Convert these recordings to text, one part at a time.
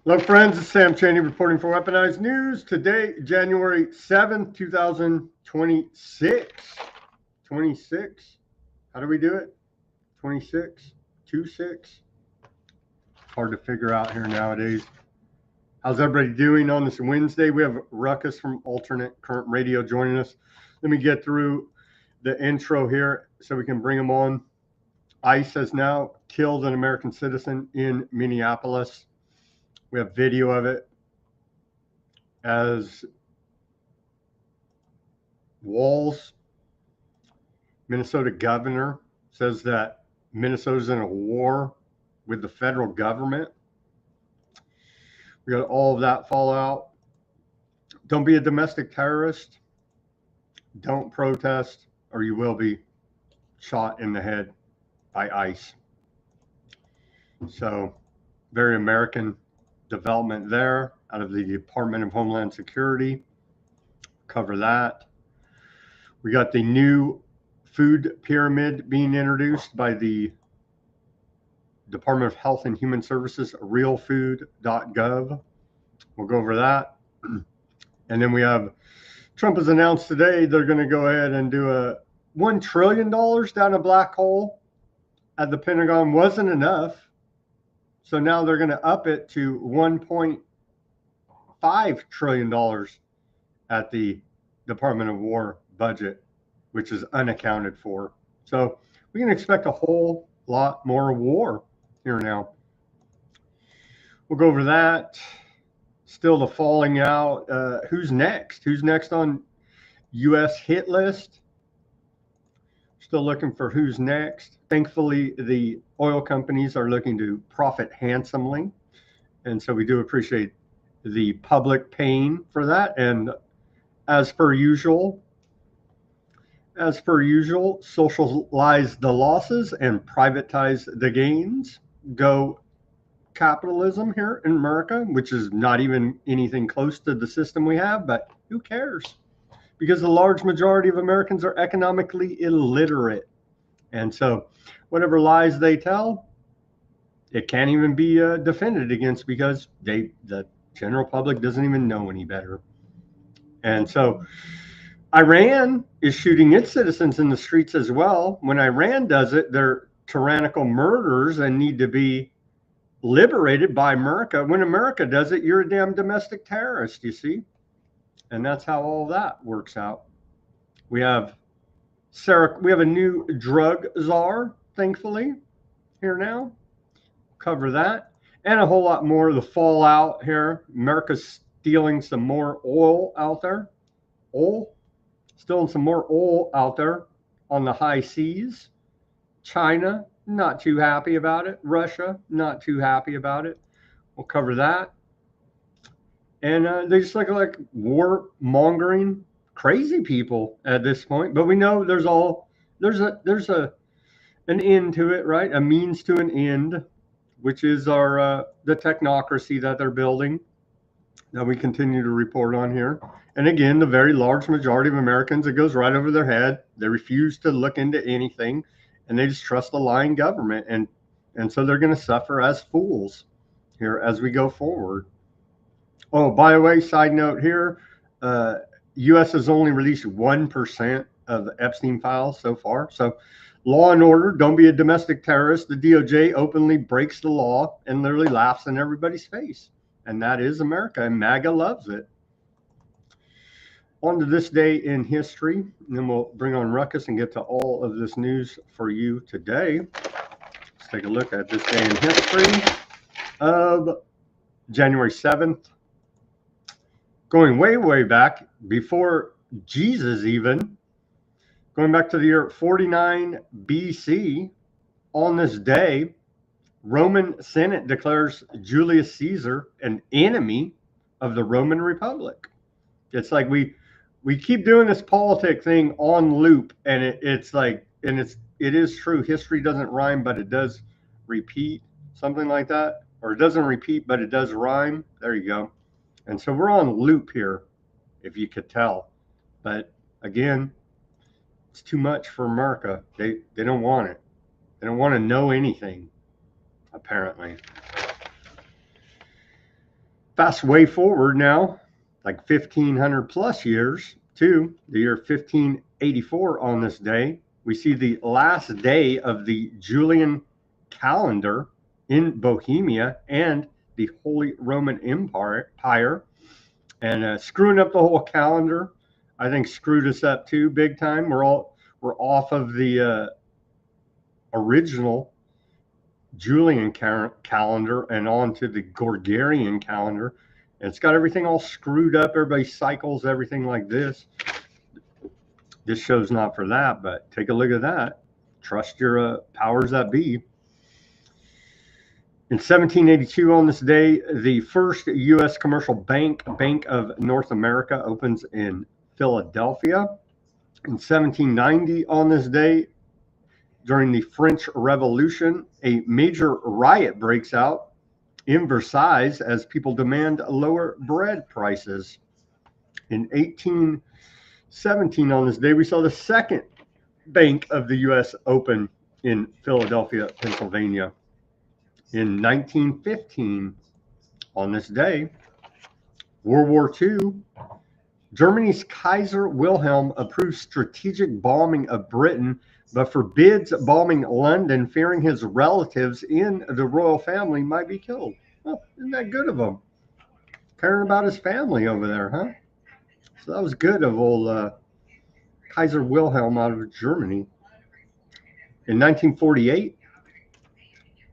Hello, friends. It's Sam Chaney reporting for Weaponized News. Today, January 7th, 2026. 26. How do we do it? 26? 26? Hard to figure out here nowadays. How's everybody doing on this Wednesday? We have Ruckus from Alternate Current Radio joining us. Let me get through the intro here so we can bring them on. ICE has now killed an American citizen in Minneapolis. We have video of it as Walz, Minnesota governor, says that Minnesota's in a war with the federal government. We got all of that fallout. Don't be a domestic terrorist. Don't protest, or you will be shot in the head by ICE. So, very American development there out of the Department of Homeland Security. Cover that. We got the new food pyramid being introduced by the Department of Health and Human Services, realfood.gov. We'll go over that. And then we have Trump has announced today they're going to go ahead and do a $1 trillion down a black hole at the Pentagon. Wasn't enough. So now they're going to up it to $1.5 trillion at the Department of War budget, which is unaccounted for. So we can expect a whole lot more war here now. We'll go over that. Still the falling out. Who's next? Who's next on U.S. hit list? Still looking for who's next. Thankfully, the oil companies are looking to profit handsomely. And so we do appreciate the public paying for that. And as per usual, socialize the losses and privatize the gains. Go capitalism here in America, which is not even anything close to the system we have, but who cares? Because the large majority of Americans are economically illiterate. And so whatever lies they tell, it can't even be defended against because the general public doesn't even know any better. And so Iran is shooting its citizens in the streets as well. When Iran does it, they're tyrannical murderers and need to be liberated by America. When America does it, you're a damn domestic terrorist, you see? And that's how all that works out. We have a new drug czar, thankfully, here now. Cover that. And a whole lot more of the fallout here. America's stealing some more oil out there. Stealing some more oil out there on the high seas. China, not too happy about it. Russia, not too happy about it. We'll cover that. And they just look like war-mongering crazy people at this point. But we know there's an end to it, right? A means to an end, which is the technocracy that they're building that we continue to report on here. And again, the very large majority of Americans, it goes right over their head. They refuse to look into anything, and they just trust the lying government. And so they're going to suffer as fools here as we go forward. Oh, by the way, side note here, U.S. has only released 1% of the Epstein files so far. So law and order, don't be a domestic terrorist. The DOJ openly breaks the law and literally laughs in everybody's face. And that is America, and MAGA loves it. On to this day in history, and then we'll bring on Ruckus and get to all of this news for you today. Let's take a look at this day in history of January 7th. Going way, way back, before Jesus even, going back to the year 49 BC, on this day, Roman Senate declares Julius Caesar an enemy of the Roman Republic. It's like we keep doing this politic thing on loop, and it is true. History doesn't rhyme, but it does repeat, something like that. Or it doesn't repeat, but it does rhyme. There you go. And so we're on loop here, if you could tell. But again, it's too much for America. They don't want it. They don't want to know anything, apparently. Fast way forward now, like 1500 plus years to the year 1584 on this day. We see the last day of the Julian calendar in Bohemia and the Holy Roman Empire, and screwing up the whole calendar. I think screwed us up too, big time. We're off of the original Julian calendar and on to the Gregorian calendar. And it's got everything all screwed up. Everybody cycles everything like this. This show's not for that, but take a look at that. Trust your powers that be. In 1782, on this day, the first U.S. commercial bank, Bank of North America, opens in Philadelphia. In 1790, on this day, during the French Revolution, a major riot breaks out in Versailles as people demand lower bread prices. In 1817, on this day, we saw the second Bank of the U.S. open in Philadelphia, Pennsylvania. In 1915, on this day, World War II, Germany's Kaiser Wilhelm approves strategic bombing of Britain, but forbids bombing London, fearing his relatives in the royal family might be killed. Well, isn't that good of him? Caring about his family over there, huh? So that was good of old Kaiser Wilhelm out of Germany. In 1948,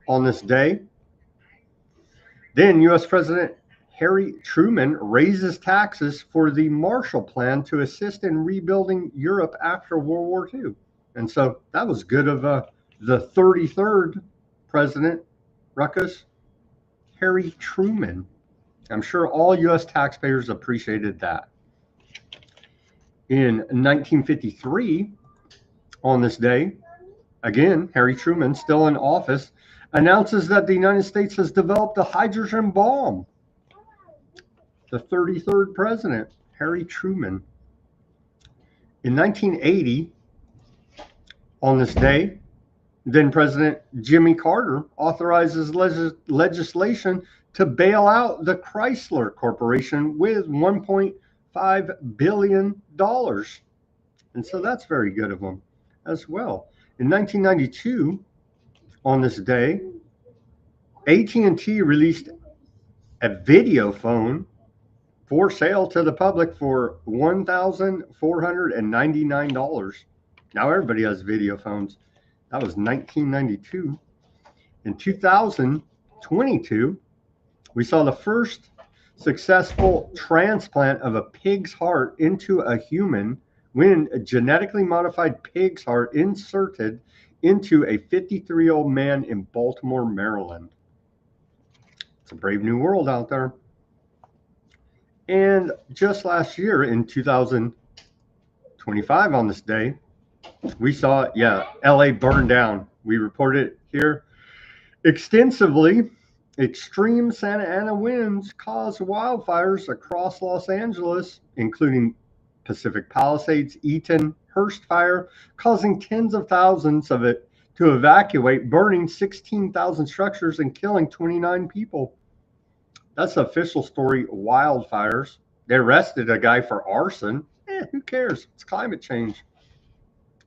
on this day, then U.S. President Harry Truman raises taxes for the Marshall Plan to assist in rebuilding Europe after World War II. And so that was good of the 33rd president, Ruckus, Harry Truman. I'm sure all U.S. taxpayers appreciated that. In 1953, on this day, again, Harry Truman, still in office, announces that the United States has developed a hydrogen bomb. The 33rd president, Harry Truman. In 1980, on this day, then President Jimmy Carter authorizes legislation to bail out the Chrysler Corporation with $1.5 billion. And so that's very good of them as well. In 1992, on this day, AT&T released a video phone for sale to the public for $1,499. Now everybody has video phones. That was 1992. In 2022, we saw the first successful transplant of a pig's heart into a human when a genetically modified pig's heart inserted into a 53-year-old man in Baltimore, Maryland. It's a brave new world out there. And just last year in 2025 on this day, we saw, LA burned down. We reported here extensively. Extreme Santa Ana winds caused wildfires across Los Angeles, including Pacific Palisades, Eaton, Hearst fire, causing tens of thousands of it to evacuate, burning 16,000 structures and killing 29 people. That's the official story, wildfires. They arrested a guy for arson. Who cares? It's climate change.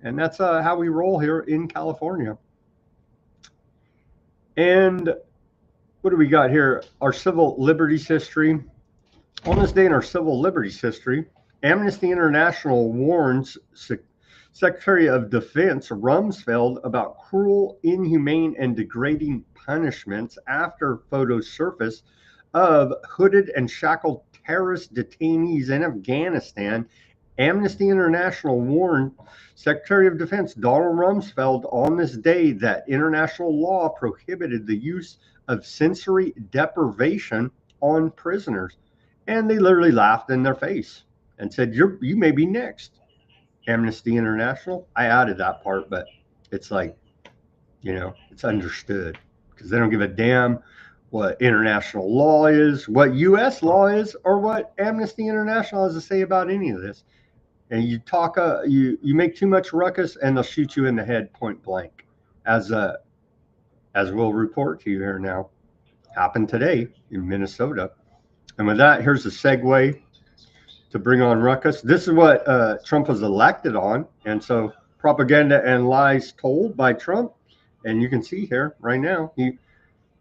And that's how we roll here in California. And what do we got here? Our civil liberties history. On this day in our civil liberties history, Amnesty International warns Secretary of Defense Rumsfeld about cruel, inhumane, and degrading punishments after photos surfaced of hooded and shackled terrorist detainees in Afghanistan. Amnesty International warned Secretary of Defense Donald Rumsfeld on this day that international law prohibited the use of sensory deprivation on prisoners. And they literally laughed in their face and said, you may be next, Amnesty International. I added that part, but it's like, it's understood because they don't give a damn what international law is, what U.S. law is, or what Amnesty International has to say about any of this. And you talk, you make too much ruckus, and they'll shoot you in the head point blank, as we'll report to you here now. Happened today in Minnesota. And with that, here's a segue to bring on ruckus. This is what Trump was elected on. And so propaganda and lies told by Trump. And you can see here right now, he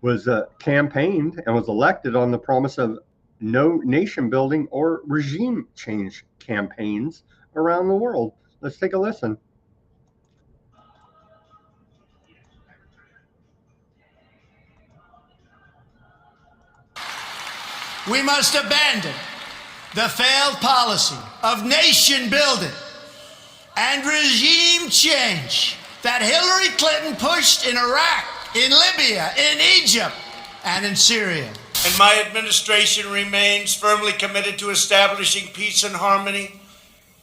was campaigned and was elected on the promise of no nation building or regime change campaigns around the world. Let's take a listen. We must abandon the failed policy of nation building and regime change that Hillary Clinton pushed in Iraq, in Libya, in Egypt, and in Syria. And my administration remains firmly committed to establishing peace and harmony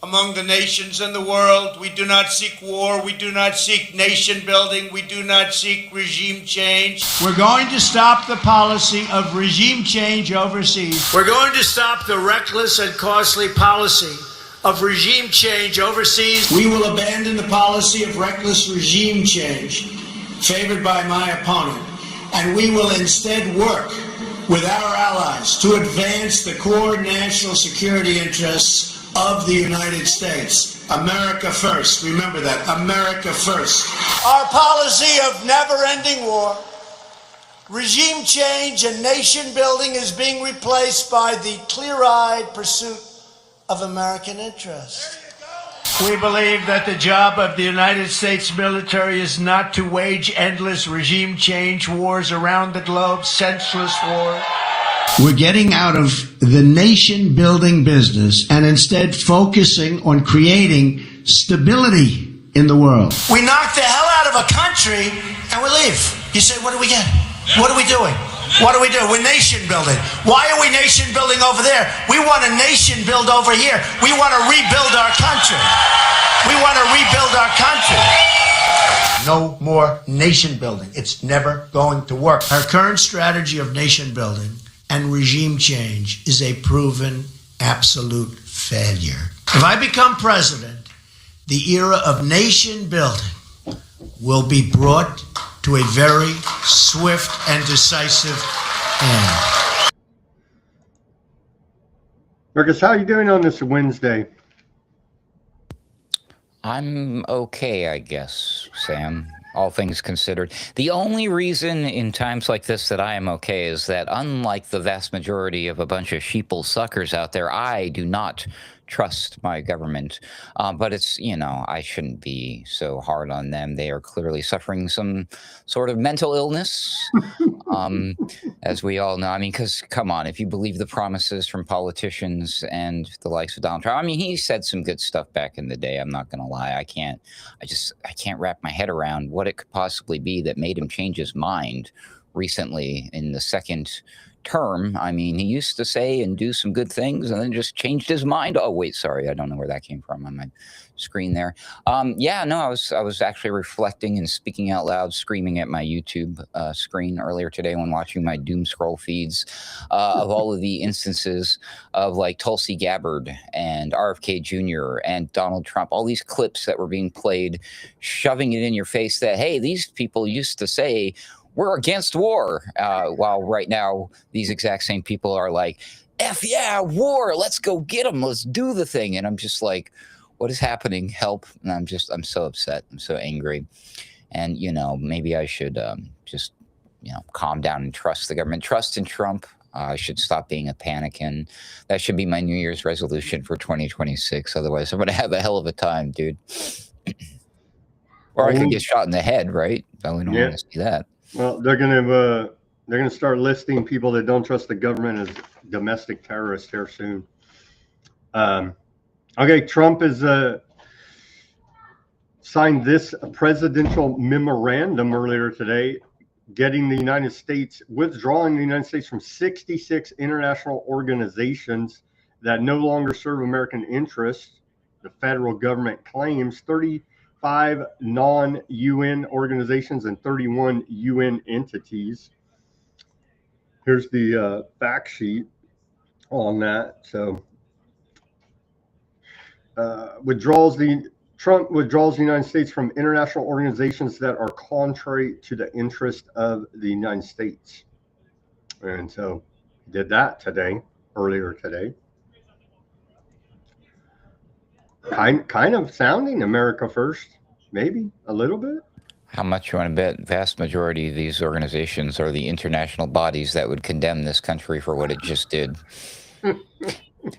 among the nations in the world. We do not seek war. We do not seek nation building. We do not seek regime change. We're going to stop the policy of regime change overseas. We're going to stop the reckless and costly policy of regime change overseas. We will abandon the policy of reckless regime change favored by my opponent, and we will instead work with our allies to advance the core national security interests of the United States. America first. Remember that. America first. Our policy of never-ending war, regime change, and nation building is being replaced by the clear-eyed pursuit of American interest. We believe that the job of the United States military is not to wage endless regime change wars around the globe, senseless wars. We're getting out of the nation building business and instead focusing on creating stability in the world. We knock the hell out of a country and we leave. You say, what do we get? What are we doing? What do we do? We're nation building. Why are we nation building over there? We want a nation build over here. We want to rebuild our country. We want to rebuild our country. No more nation building. It's never going to work. Our current strategy of nation building and regime change is a proven absolute failure. If I become president, the era of nation building will be brought to a very swift and decisive end. Marcus, how are you doing on this Wednesday? I'm okay, I guess, Sam. All things considered. The only reason in times like this that I am okay is that unlike the vast majority of a bunch of sheeple suckers out there, I do not trust my government. But it's, I shouldn't be so hard on them. They are clearly suffering some sort of mental illness, as we all know. I mean, because come on, if you believe the promises from politicians and the likes of Donald Trump, I mean, he said some good stuff back in the day. I'm not going to lie. I can't wrap my head around what it could possibly be that made him change his mind recently in the second term. I mean, he used to say and do some good things and then just changed his mind. Oh, wait, sorry. I don't know where that came from on my screen there. I was actually reflecting and speaking out loud, screaming at my YouTube screen earlier today when watching my doom scroll feeds of all of the instances of like Tulsi Gabbard and RFK Jr. and Donald Trump, all these clips that were being played, shoving it in your face that, hey, these people used to say we're against war, while right now these exact same people are like, F yeah, war, let's go get them, let's do the thing. And I'm just like, what is happening? Help. And I'm so upset. I'm so angry. And, maybe I should just calm down and trust the government, trust in Trump. I should stop being a panican. That should be my New Year's resolution for 2026. Otherwise, I'm going to have a hell of a time, dude. Or I could get shot in the head, right? I don't want to see that. Well, they're gonna start listing people that don't trust the government as domestic terrorists here soon. Okay, Trump has signed this presidential memorandum earlier today, withdrawing the United States from 66 international organizations that no longer serve American interests. The federal government claims 35 non-UN organizations and 31 UN entities. Here's the fact sheet on that. So Trump withdraws the United States from international organizations that are contrary to the interest of the United States. And so he did that today. earlier today. Kind of sounding America first, maybe a little bit. How much you want to bet? Vast majority of these organizations are the international bodies that would condemn this country for what it just did.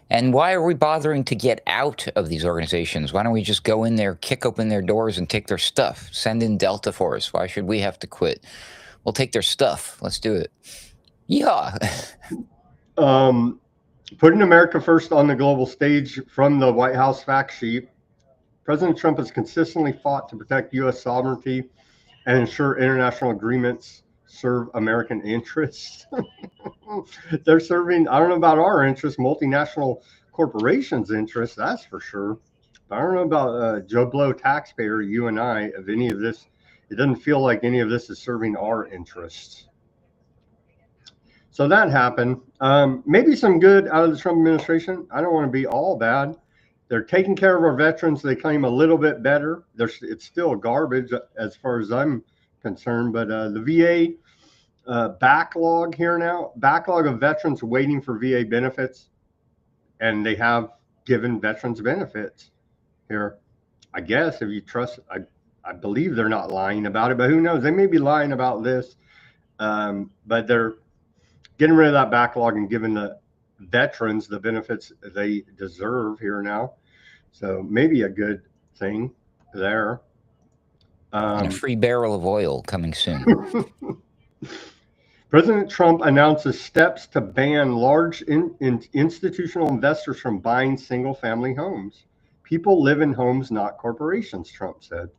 And why are we bothering to get out of these organizations? Why don't we just go in there, kick open their doors, and take their stuff? Send in Delta Force. Why should we have to quit? We'll take their stuff. Let's do it. Yeah. Putting America first on the global stage from the White House fact sheet, President Trump has consistently fought to protect U.S. sovereignty and ensure international agreements serve American interests. They're serving, I don't know about our interests, multinational corporations' interests, that's for sure. But I don't know about Joe Blow taxpayer, you and I, of any of this. It doesn't feel like any of this is serving our interests. So that happened. Maybe some good out of the Trump administration. I don't want to be all bad. They're taking care of our veterans. They claim a little bit better. It's still garbage as far as I'm concerned. But the VA backlog here now, backlog of veterans waiting for VA benefits. And they have given veterans benefits here. I guess if you trust, I believe they're not lying about it. But who knows? They may be lying about this. But they're getting rid of that backlog and giving the veterans the benefits they deserve here now. So maybe a good thing there. And a free barrel of oil coming soon. President Trump announces steps to ban large institutional investors from buying single-family homes. People live in homes, not corporations, Trump said.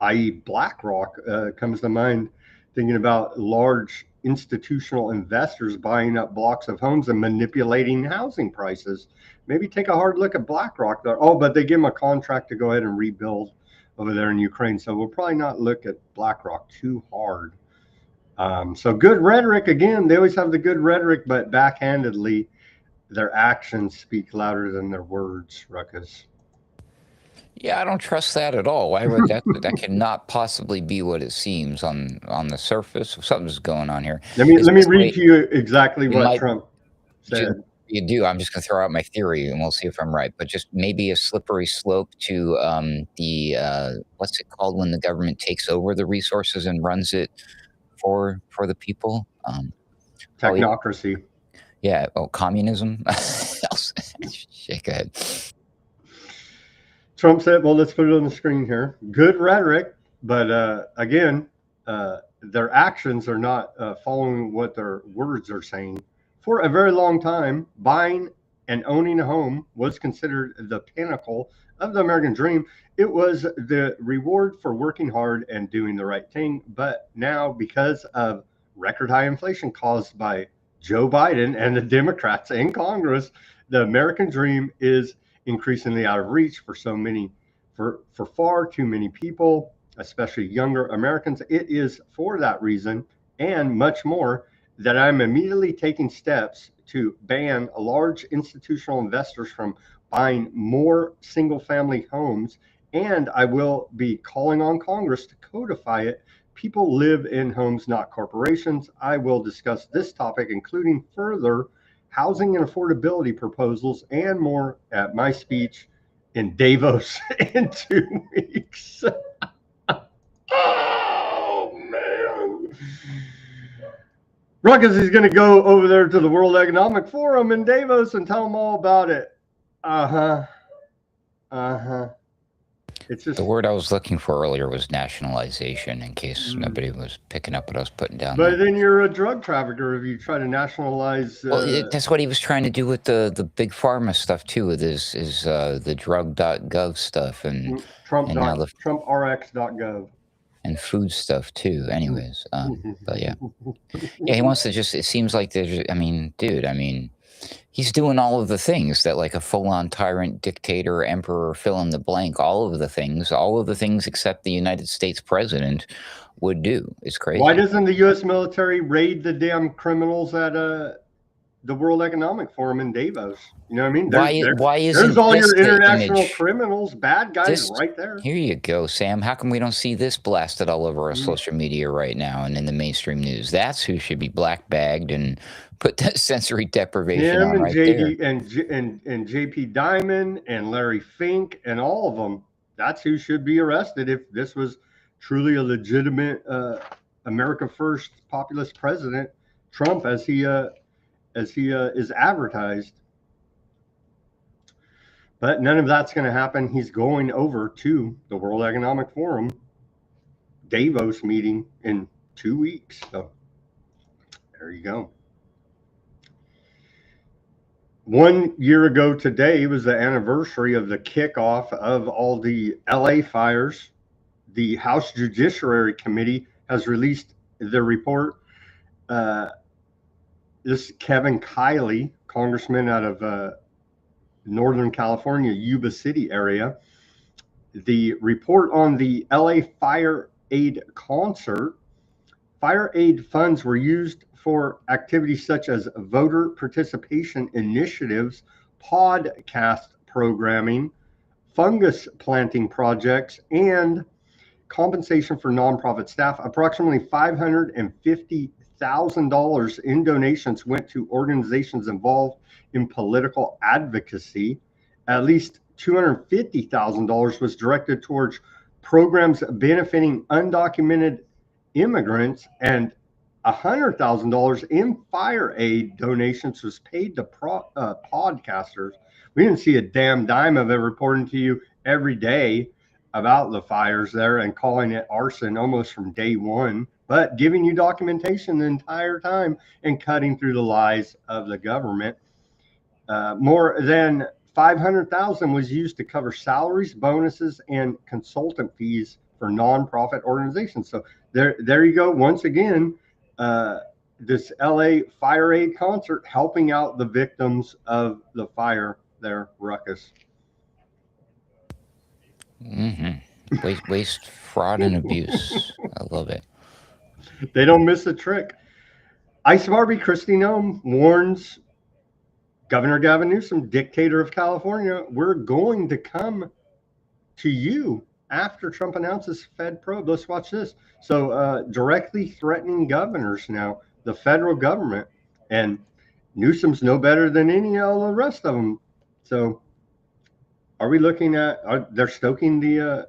I.e. BlackRock comes to mind, thinking about large institutional investors buying up blocks of homes and manipulating housing prices. Maybe take a hard look at BlackRock. Oh, but they give them a contract to go ahead and rebuild over there in Ukraine. So we'll probably not look at BlackRock too hard. So good rhetoric. Again, they always have the good rhetoric, but backhandedly, their actions speak louder than their words, Ruckus. Yeah, I don't trust that at all. Why would that? That cannot possibly be what it seems on the surface. Something's going on here. Let me read to you exactly what Trump said. You do. I'm just going to throw out my theory, and we'll see if I'm right. But just maybe a slippery slope to the what's it called when the government takes over the resources and runs it for the people? Technocracy. Yeah. Oh, communism. Shake a head. Trump said, well, let's put it on the screen here. Good rhetoric, but again, their actions are not following what their words are saying. For a very long time, buying and owning a home was considered the pinnacle of the American dream. It was the reward for working hard and doing the right thing. But now, because of record high inflation caused by Joe Biden and the Democrats in Congress, the American dream is increasingly out of reach for so many, for far too many people, especially younger Americans. It is for that reason and much more that I'm immediately taking steps to ban large institutional investors from buying more single-family homes, and I will be calling on Congress to codify it. People live in homes, not corporations. I will discuss this topic, including further housing and affordability proposals and more at my speech in Davos in 2 weeks. Oh, man. Ruckus is going to go over there to the World Economic Forum in Davos and tell them all about it. It's just the word I was looking for earlier was nationalization, in case nobody was picking up what I was putting down. But then you're a drug trafficker if you try to nationalize. Well, that's what he was trying to do with the big pharma stuff too, with his the drug.gov stuff and Trump.rx.gov. And food stuff too. Anyways, but yeah, he wants to just. It seems like there's. I mean, dude. I mean, he's doing all of the things that like a full-on tyrant, dictator, emperor, fill in the blank. All of the things except the United States president would do. It's crazy. Why doesn't the U.S. military raid the damn criminals at the World Economic Forum in Davos. You know what I mean? Why There's isn't all this your the international image? criminals, bad guys This right there. Here you go, Sam. How come we don't see this blasted all over our Mm. social media right now and in the mainstream news? That's who should be black bagged and put that sensory deprivation Him on and right there. JD and JP Diamond and Larry Fink and all of them. That's who should be arrested if this was truly a legitimate America First populist president, Trump, as he is advertised. But none of that's going to happen. He's going over to the World Economic Forum Davos meeting in 2 weeks. So there you go. 1 year ago today was the anniversary of the kickoff of all the LA fires. The House Judiciary Committee has released the report. This Kevin Kiley, congressman out of Northern California, Yuba City area. The report on the LA Fire Aid Concert. Fire aid funds were used for activities such as voter participation initiatives, podcast programming, fungus planting projects, and compensation for nonprofit staff. Approximately $550,000 in donations went to organizations involved in political advocacy. At least $250,000 was directed towards programs benefiting undocumented immigrants, and $100,000 in fire aid donations was paid to podcasters. We didn't see a damn dime of it reporting to you every day about the fires there and calling it arson almost from day one, but giving you documentation the entire time and cutting through the lies of the government. More than 500,000 was used to cover salaries, bonuses, and consultant fees for nonprofit organizations. So there you go. Once again, this LA Fire Aid concert helping out the victims of the fire there, Ruckus. Waste, fraud, and abuse. I love it. They don't miss a trick. Ice Barbie Kristi Noem warns Governor Gavin Newsom, dictator of California, we're going to come to you after Trump announces Fed probe. Let's watch this. So directly threatening governors now, the federal government, and Newsom's no better than any of the rest of them. So are we looking at, they're stoking the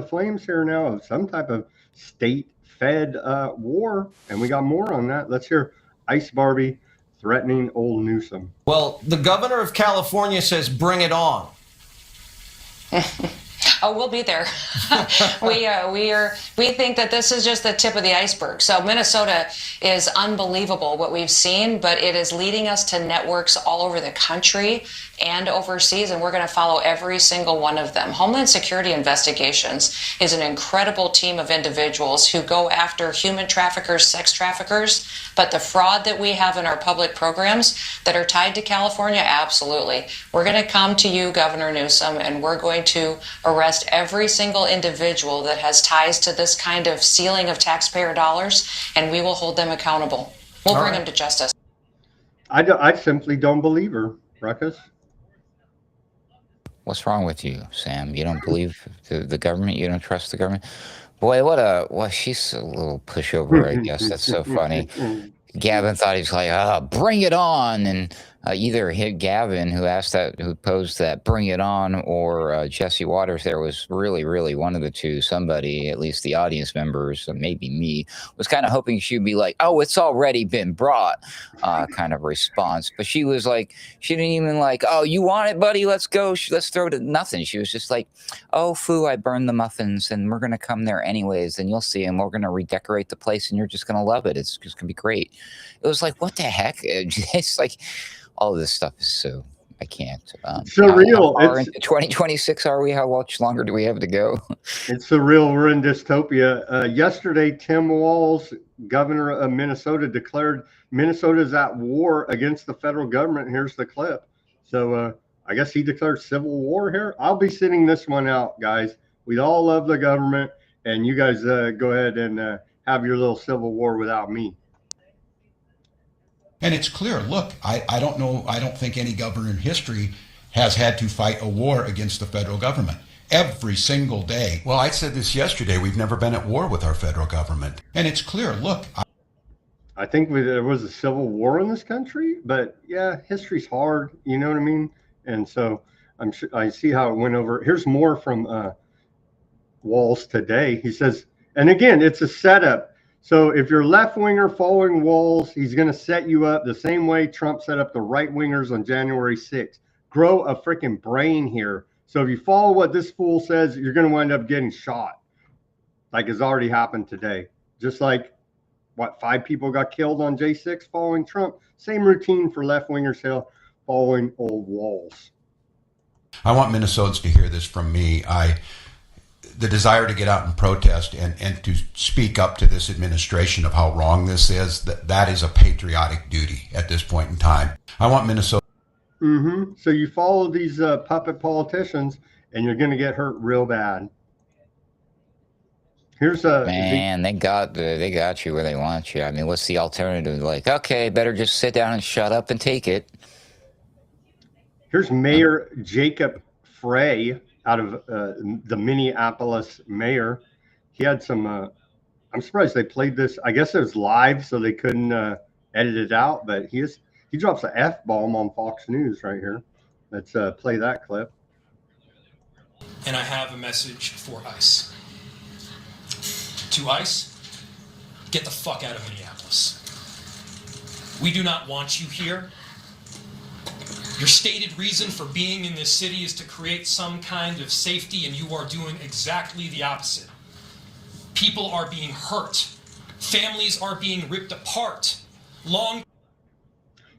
flames here now of some type of state-fed war, and we got more on that. Let's hear Ice Barbie threatening old Newsom. Well, the governor of California says, bring it on. Oh, we'll be there. We think that this is just the tip of the iceberg. So Minnesota is unbelievable what we've seen, but it is leading us to networks all over the country and overseas, and we're going to follow every single one of them. Homeland Security Investigations is an incredible team of individuals who go after human traffickers, sex traffickers, but the fraud that we have in our public programs that are tied to California, absolutely. We're going to come to you, Governor Newsom, and we're going to arrest every single individual that has ties to this kind of stealing of taxpayer dollars, and we will hold them accountable. We'll bring them to justice. I simply don't believe her, Ruckus. What's wrong with you, Sam? You don't believe the government? You don't trust the government? Boy, she's a little pushover, I guess. That's so funny. Gavin thought he was like, bring it on. And either Gavin, who posed that bring it on, or Jesse Waters there was really one of the two. Somebody, at least the audience members, maybe me, was kind of hoping she'd be like, oh, it's already been brought kind of response. But she was like, she didn't even like, oh, you want it, buddy? Let's go. Let's throw it at nothing. She was just like, oh, foo, I burned the muffins and we're going to come there anyways. And you'll see them. We're going to redecorate the place and you're just going to love it. It's just going to be great. It was like, what the heck? It's like, all of this stuff is so, I can't. Surreal. How far into 2026 are we? How much longer do we have to go? It's surreal. We're in dystopia. Yesterday, Tim Walz, governor of Minnesota, declared Minnesota's at war against the federal government. Here's the clip. So I guess he declared civil war here. I'll be sitting this one out, guys. We all love the government, and you guys go ahead and have your little civil war without me. And it's clear, look, I don't know, I don't think any governor in history has had to fight a war against the federal government. Every single day. Well, I said this yesterday, we've never been at war with our federal government. And it's clear, look. I think there was a civil war in this country, but yeah, history's hard, you know what I mean? And so I'm sure I see how it went over. Here's more from Walls today. He says, and again, it's a setup. So if you're left winger following Walls, he's going to set you up the same way Trump set up the right wingers on January 6th. Grow a freaking brain here. So if you follow what this fool says, you're going to wind up getting shot, like has already happened today. Just like, 5 people got killed on J6 following Trump. Same routine for left wingers here following old Walls. I want Minnesotans to hear this from me. The desire to get out and protest and to speak up to this administration of how wrong this is, that is a patriotic duty at this point in time. I want Minnesota. So you follow these puppet politicians and you're going to get hurt real bad. Here's man, they got you where they want you. I mean, what's the alternative? Like, okay, better just sit down and shut up and take it. Here's Mayor Jacob Frey out of the Minneapolis mayor. He had some. I'm surprised they played this. I guess it was live, so they couldn't edit it out. But he drops an F-bomb on Fox News right here. Let's play that clip. And I have a message for ICE. To ICE, get the fuck out of Minneapolis. We do not want you here. Your stated reason for being in this city is to create some kind of safety, and you are doing exactly the opposite. People are being hurt. Families are being ripped apart.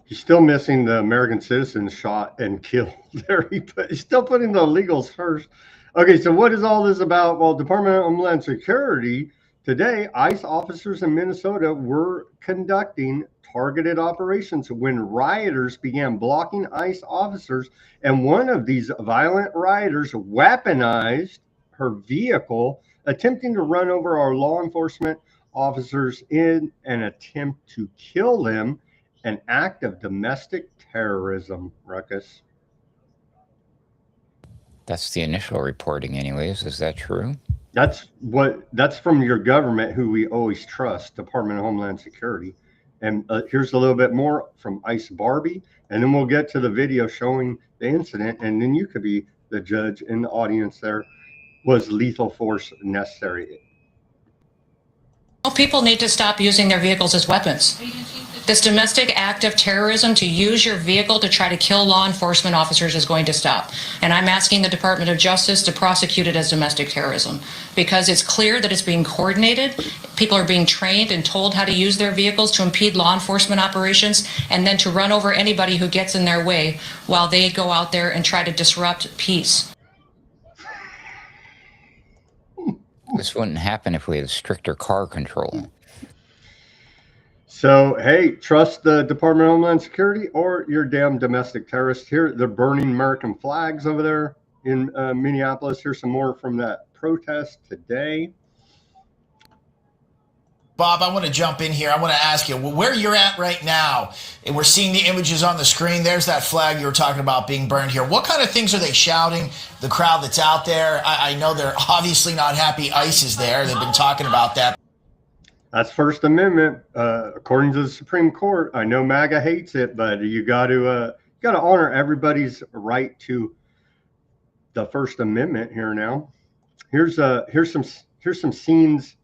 He's still missing the American citizens shot and killed there. He's still putting the illegals first. Okay, so what is all this about? Well, Department of Homeland Security today, ICE officers in Minnesota were conducting targeted operations when rioters began blocking ICE officers, and one of these violent rioters weaponized her vehicle, attempting to run over our law enforcement officers in an attempt to kill them, an act of domestic terrorism, Ruckus. That's the initial reporting anyways. Is that true? That's from your government, who we always trust, Department of Homeland Security. And here's a little bit more from Ice Barbie, and then we'll get to the video showing the incident, and then you could be the judge in the audience there. Was lethal force necessary? Well, people need to stop using their vehicles as weapons. This domestic act of terrorism to use your vehicle to try to kill law enforcement officers is going to stop. And I'm asking the Department of Justice to prosecute it as domestic terrorism, because it's clear that it's being coordinated. People are being trained and told how to use their vehicles to impede law enforcement operations and then to run over anybody who gets in their way while they go out there and try to disrupt peace. This wouldn't happen if we had stricter car control. So, hey, trust the Department of Homeland Security or your damn domestic terrorists. Here, they're burning American flags over there in Minneapolis. Here's some more from that protest today. Bob, I want to jump in here. I want to ask you, where you're at right now, and we're seeing the images on the screen. There's that flag you were talking about being burned here. What kind of things are they shouting, the crowd that's out there? I know they're obviously not happy ICE is there. They've been talking about that. That's First Amendment, according to the Supreme Court. I know MAGA hates it, but you got to honor everybody's right to the First Amendment here. Now, here's some scenes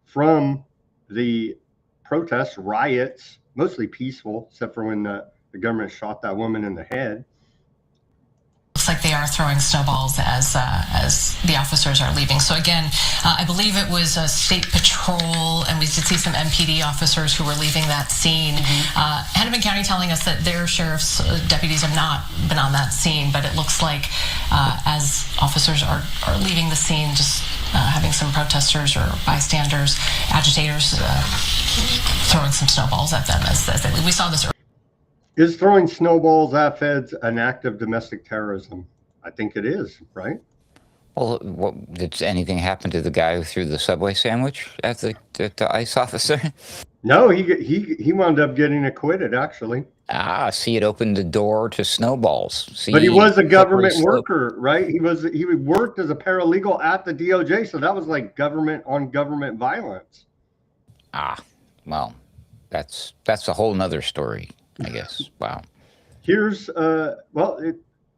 from the protests, riots, mostly peaceful, except for when the government shot that woman in the head. Looks like they are throwing snowballs as the officers are leaving. So again, I believe it was a state patrol, and we did see some MPD officers who were leaving that scene. Hennepin County telling us that their sheriff's deputies have not been on that scene, but it looks like as officers are leaving the scene, just having some protesters or bystanders, agitators throwing some snowballs at them as they leave. We saw this earlier. Is throwing snowballs at feds an act of domestic terrorism? I think it is, right? Well, did anything happen to the guy who threw the Subway sandwich at the ICE officer? No, he wound up getting acquitted, actually. See, it opened the door to snowballs. See, But he was a slippery government slope. worker, right? He worked as a paralegal at the DOJ, so that was like government on government violence. Well, that's a whole nother story, I guess. Wow. Here's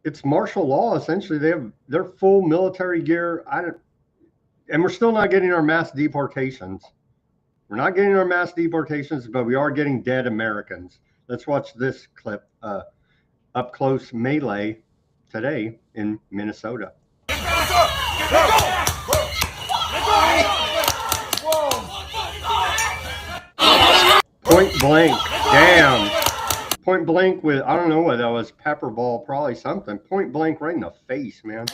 it's martial law essentially. They have their full military gear. And we're still not getting our mass deportations. We're not getting our mass deportations, but we are getting dead Americans. Let's watch this clip. Up close melee today in Minnesota. Point blank. Damn. Point blank with, I don't know what that was, pepper ball, probably something. Point blank right in the face, man.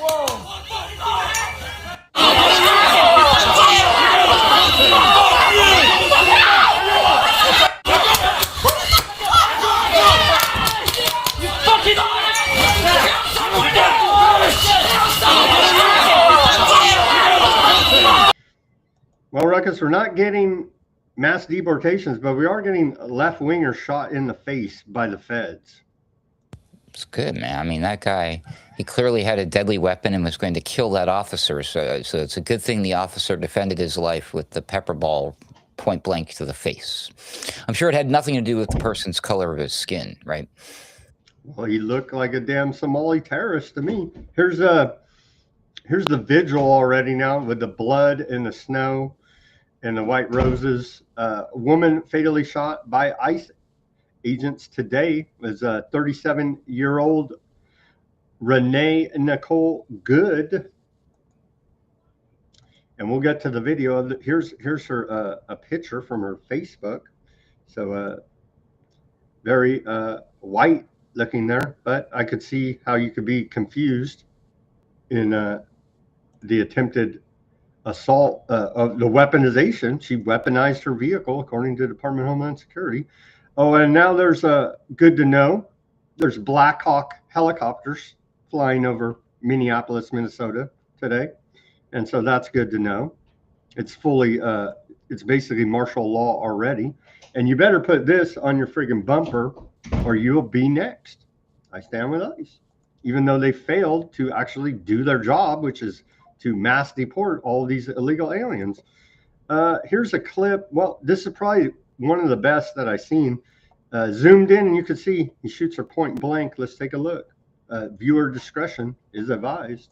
Well, Ruckus, we're not getting mass deportations, but we are getting left-wingers shot in the face by the feds. It's good, man. I mean, that guy, he clearly had a deadly weapon and was going to kill that officer. So it's a good thing the officer defended his life with the pepper ball point blank to the face. I'm sure it had nothing to do with the person's color of his skin, right? Well, he looked like a damn Somali terrorist to me. Here's the vigil already now with the blood and the snow and the white roses. A woman fatally shot by ICE agents today was a 37-year-old Renee Nicole Good. And we'll get to the video of it. Here's her a picture from her Facebook. So very white looking there, but I could see how you could be confused in the attempted assault of the weaponization. She weaponized her vehicle, according to the Department of Homeland Security. Oh, and now there's good to know. There's Black Hawk helicopters flying over Minneapolis, Minnesota today. And so that's good to know. It's fully, it's basically martial law already. And you better put this on your friggin' bumper or you'll be next. I stand with ICE. Even though they failed to actually do their job, which is to mass deport all these illegal aliens. Here's a clip. Well, this is probably one of the best that I've seen. Zoomed in and you can see he shoots her point blank. Let's take a look. Viewer discretion is advised.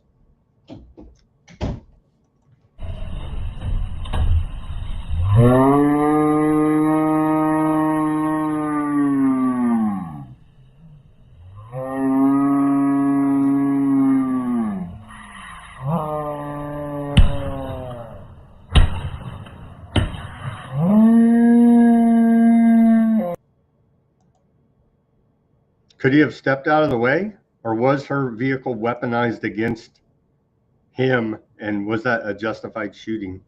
Could he have stepped out of the way, or was her vehicle weaponized against him, and was that a justified shooting?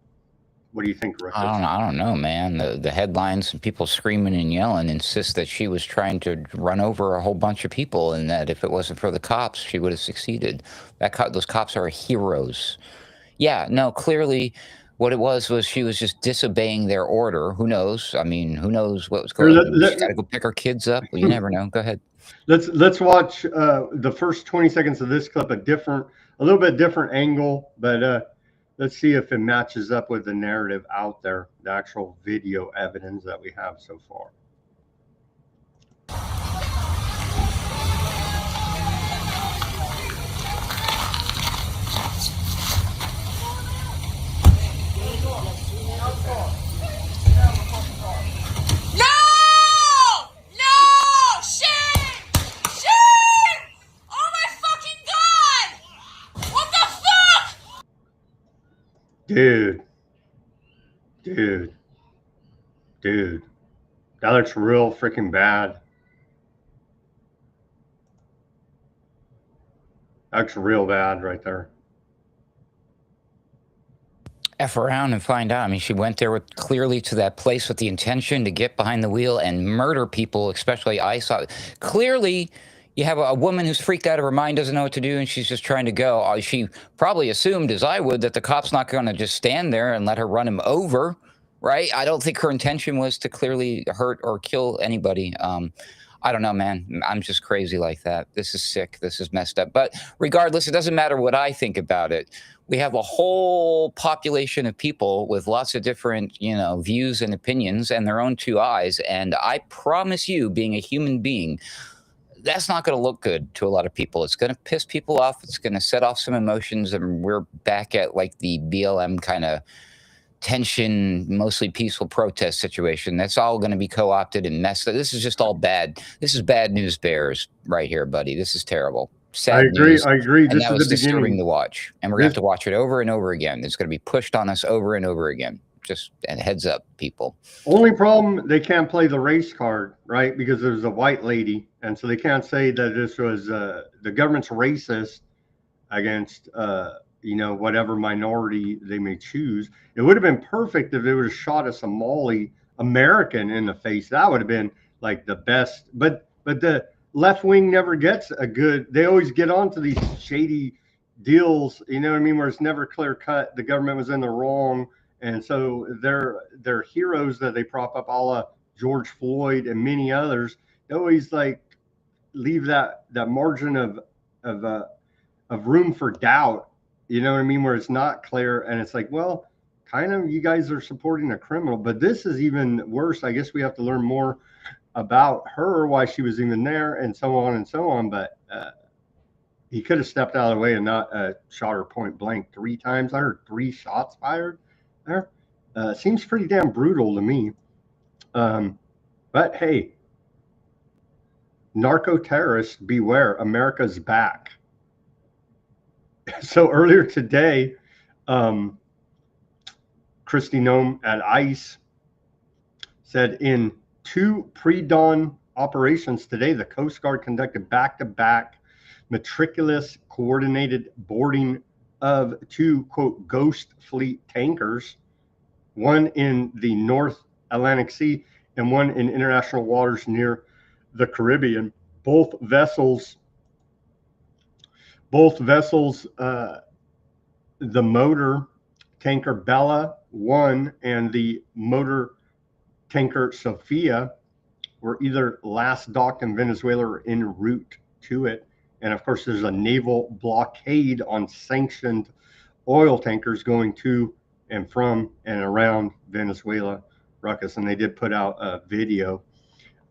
What do you think, Rick? I don't know, man. The headlines and people screaming and yelling insist that she was trying to run over a whole bunch of people, and that if it wasn't for the cops, she would have succeeded. Those cops are heroes. Yeah, no, clearly what it was she was just disobeying their order. Who knows? I mean, who knows what was going on? She's got to go pick her kids up. Well, you never know. Go ahead. Let's watch the first 20 seconds of this clip, a little bit different angle, but let's see if it matches up with the narrative out there, the actual video evidence that we have so far. Dude, that looks real freaking bad. That looks real bad right there. F around and find out. I mean, she went there clearly to that place with the intention to get behind the wheel and murder people, especially ICE. Clearly, You have a woman who's freaked out of her mind, doesn't know what to do, and she's just trying to go. She probably assumed, as I would, that the cop's not going to just stand there and let her run him over, right? I don't think her intention was to clearly hurt or kill anybody. I don't know, man. I'm just crazy like that. This is sick. This is messed up. But regardless, it doesn't matter what I think about it. We have a whole population of people with lots of different, views and opinions and their own two eyes. And I promise you, being a human being, that's not going to look good to a lot of people. It's going to piss people off. It's going to set off some emotions. And we're back at like the BLM kind of tension, mostly peaceful protest situation. That's all going to be co-opted and messed up. This is just all bad. This is bad news bears right here, buddy. This is terrible. Sad news. I agree. And This that is was the disturbing beginning. to watch. And we're going to have to watch it over and over again. It's going to be pushed on us over and over again. Just and heads up, people. Only problem, they can't play the race card, right? Because there's a white lady. And so they can't say that this was the government's racist against whatever minority they may choose. It would have been perfect if they would have shot a Somali American in the face. That would have been like the best. But the left wing never gets a good. They always get onto these shady deals. You know what I mean? Where it's never clear cut. The government was in the wrong, and so they're heroes that they prop up, a la George Floyd and many others. They always like leave that margin of room for doubt, you know what I mean, where it's not clear, and it's like, well, kind of, you guys are supporting a criminal. But this is even worse. I guess we have to learn more about her, why she was even there, and so on and so on. But he could have stepped out of the way and not shot her point blank 3 times. I heard 3 shots fired there. Seems pretty damn brutal to me. But hey, narco terrorists beware, America's back. So earlier today, Kristi Noem at ICE said in 2 pre-dawn operations today, the Coast Guard conducted back-to-back meticulous coordinated boarding of 2, quote, ghost fleet tankers, one in the North Atlantic Sea and one in international waters near the Caribbean. Both vessels, the motor tanker Bella 1 and the motor tanker Sophia, were either last docked in Venezuela or en route to it. And of course, there's a naval blockade on sanctioned oil tankers going to and from and around Venezuela, Ruckus. And they did put out a video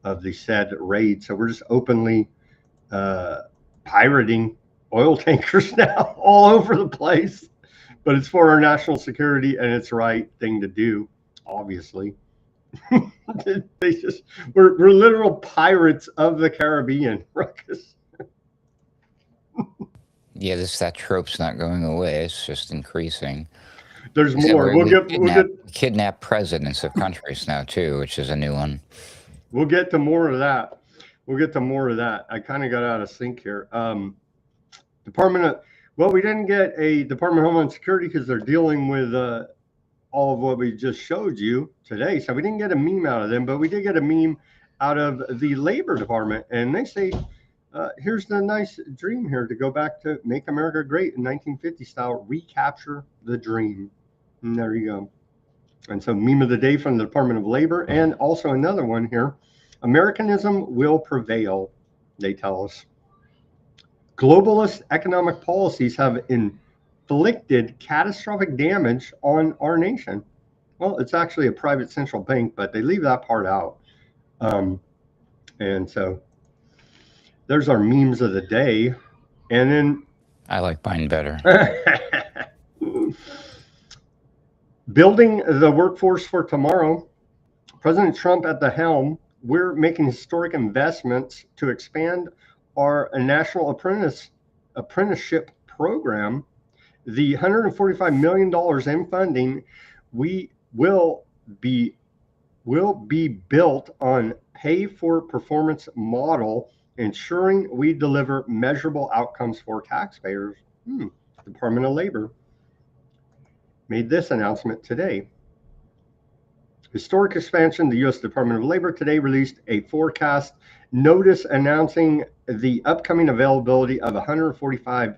of the said raid. So we're just openly pirating oil tankers now all over the place. But it's for our national security, and it's the right thing to do, obviously. We're literal pirates of the Caribbean, Ruckus. Yeah, that trope's not going away. It's just increasing. There's more. We'll kidnap presidents of countries now too, which is a new one. We'll get to more of that. I kind of got out of sync here. We didn't get a Department of Homeland Security because they're dealing with all of what we just showed you today. So we didn't get a meme out of them, but we did get a meme out of the Labor Department. And they say, here's the nice dream here to go back to make America great in 1950 style, recapture the dream. And there you go. And so meme of the day from the Department of Labor, and also another one here. Americanism will prevail, they tell us. Globalist economic policies have inflicted catastrophic damage on our nation. Well, it's actually a private central bank, but they leave that part out. And so there's our memes of the day. And then I like mine better. Building the workforce for tomorrow. President Trump at the helm. We're making historic investments to expand our national apprenticeship program. The $145 million in funding will be built on pay for performance model, ensuring we deliver measurable outcomes for taxpayers. Department of Labor made this announcement today. Historic expansion. The U.S. Department of Labor today released a forecast notice announcing the upcoming availability of $145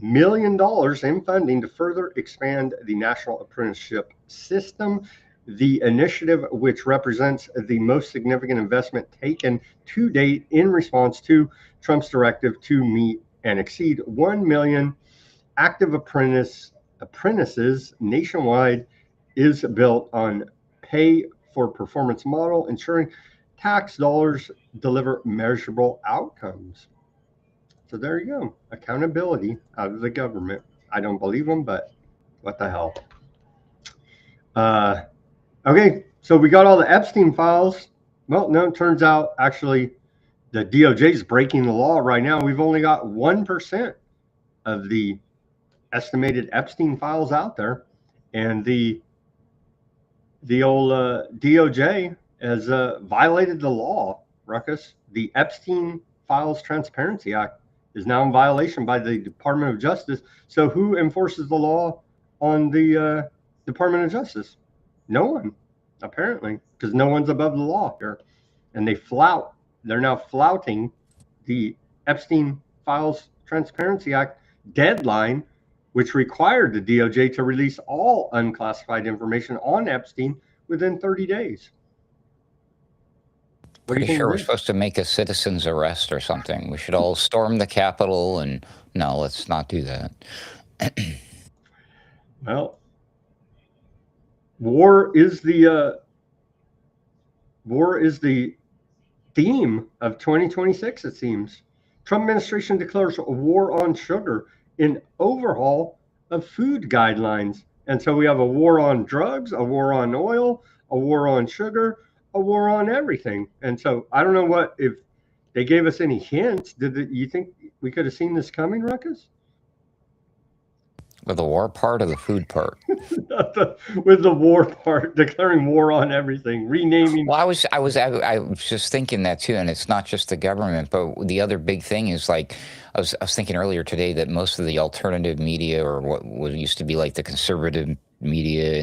million in funding to further expand the national apprenticeship system. The initiative, which represents the most significant investment taken to date in response to Trump's directive to meet and exceed 1 million active apprentices nationwide, is built on pay for performance model, ensuring tax dollars deliver measurable outcomes. So there you go. Accountability out of the government. I don't believe them, but what the hell. Okay, so we got all the Epstein files. Well, no, it turns out actually the DOJ is breaking the law right now. We've only got 1% of the estimated Epstein files out there. And the old DOJ has violated the law, Ruckus. The Epstein Files Transparency Act is now in violation by the Department of Justice. So who enforces the law on the Department of Justice? No one, apparently, because no one's above the law here. And they're now flouting the Epstein Files Transparency Act deadline, which required the DOJ to release all unclassified information on Epstein within 30 days. Pretty sure we're supposed to make a citizen's arrest or something. We should all storm the Capitol, and no, let's not do that. Well, war is the theme of 2026, it seems. Trump administration declares a war on sugar in overhaul of food guidelines. And so we have a war on drugs, a war on oil, a war on sugar, a war on everything. And so I don't know if they gave us any hints. You think we could have seen this coming, Ruckus? With the war part or the food part? With the war part, declaring war on everything, renaming. Well, I was just thinking that too, and it's not just the government, but the other big thing is like I was thinking earlier today that most of the alternative media, or what used to be like the conservative media,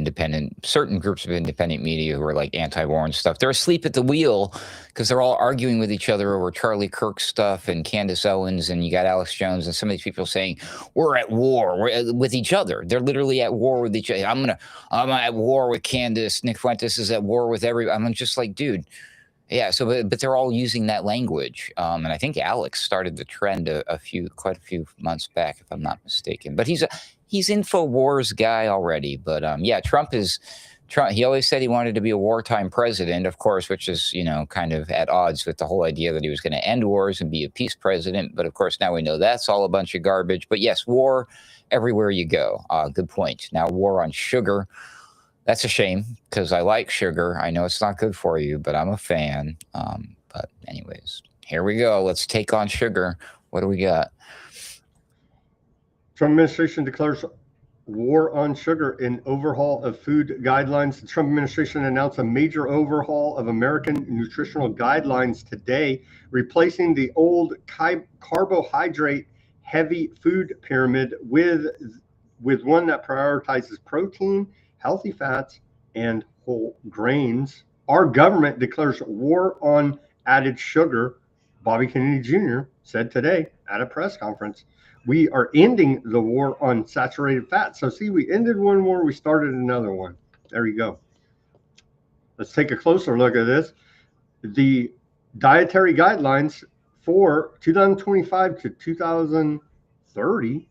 certain groups of independent media who are like anti-war and stuff, they're asleep at the wheel because they're all arguing with each other over Charlie Kirk stuff and Candace Owens, and you got Alex Jones and some of these people saying we're at war with each other. They're literally at war with each other. I'm at war with Candace. Nick Fuentes is at war with everybody. I'm just like, dude. Yeah, so but they're all using that language, and I think Alex started the trend quite a few months back, if I'm not mistaken. But he's InfoWars guy already. But yeah, Trump. He always said he wanted to be a wartime president, of course, which is kind of at odds with the whole idea that he was going to end wars and be a peace president. But of course, now we know that's all a bunch of garbage. But yes, war everywhere you go. Good point. Now war on sugar. That's a shame because I like sugar. I know it's not good for you, but I'm a fan. But anyways, here we go. Let's take on sugar. What do we got? Trump administration declares war on sugar in overhaul of food guidelines. The Trump administration announced a major overhaul of American nutritional guidelines today, replacing the old carbohydrate heavy food pyramid with one that prioritizes protein, healthy fats, and whole grains. Our government declares war on added sugar, Bobby Kennedy Jr. said today at a press conference. We are ending the war on saturated fat. So see, we ended one war, we started another one. There you go. Let's take a closer look at this. The dietary guidelines for 2025 to 2030,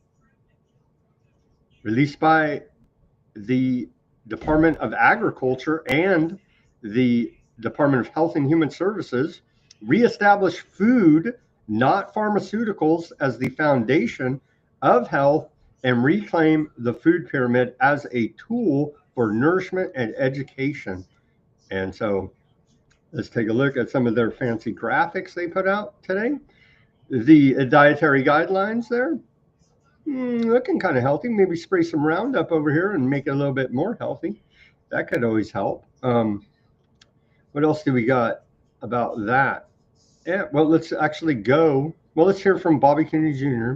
released by the Department of Agriculture and the Department of Health and Human Services, reestablish food, not pharmaceuticals, as the foundation of health and reclaim the food pyramid as a tool for nourishment and education. And so let's take a look at some of their fancy graphics they put out today. The dietary guidelines there, looking kind of healthy. Maybe spray some Roundup over here and make it a little bit more healthy. That could always help. What else do we got about that? Yeah, well, let's actually go. Well, let's hear from Bobby Kennedy Jr.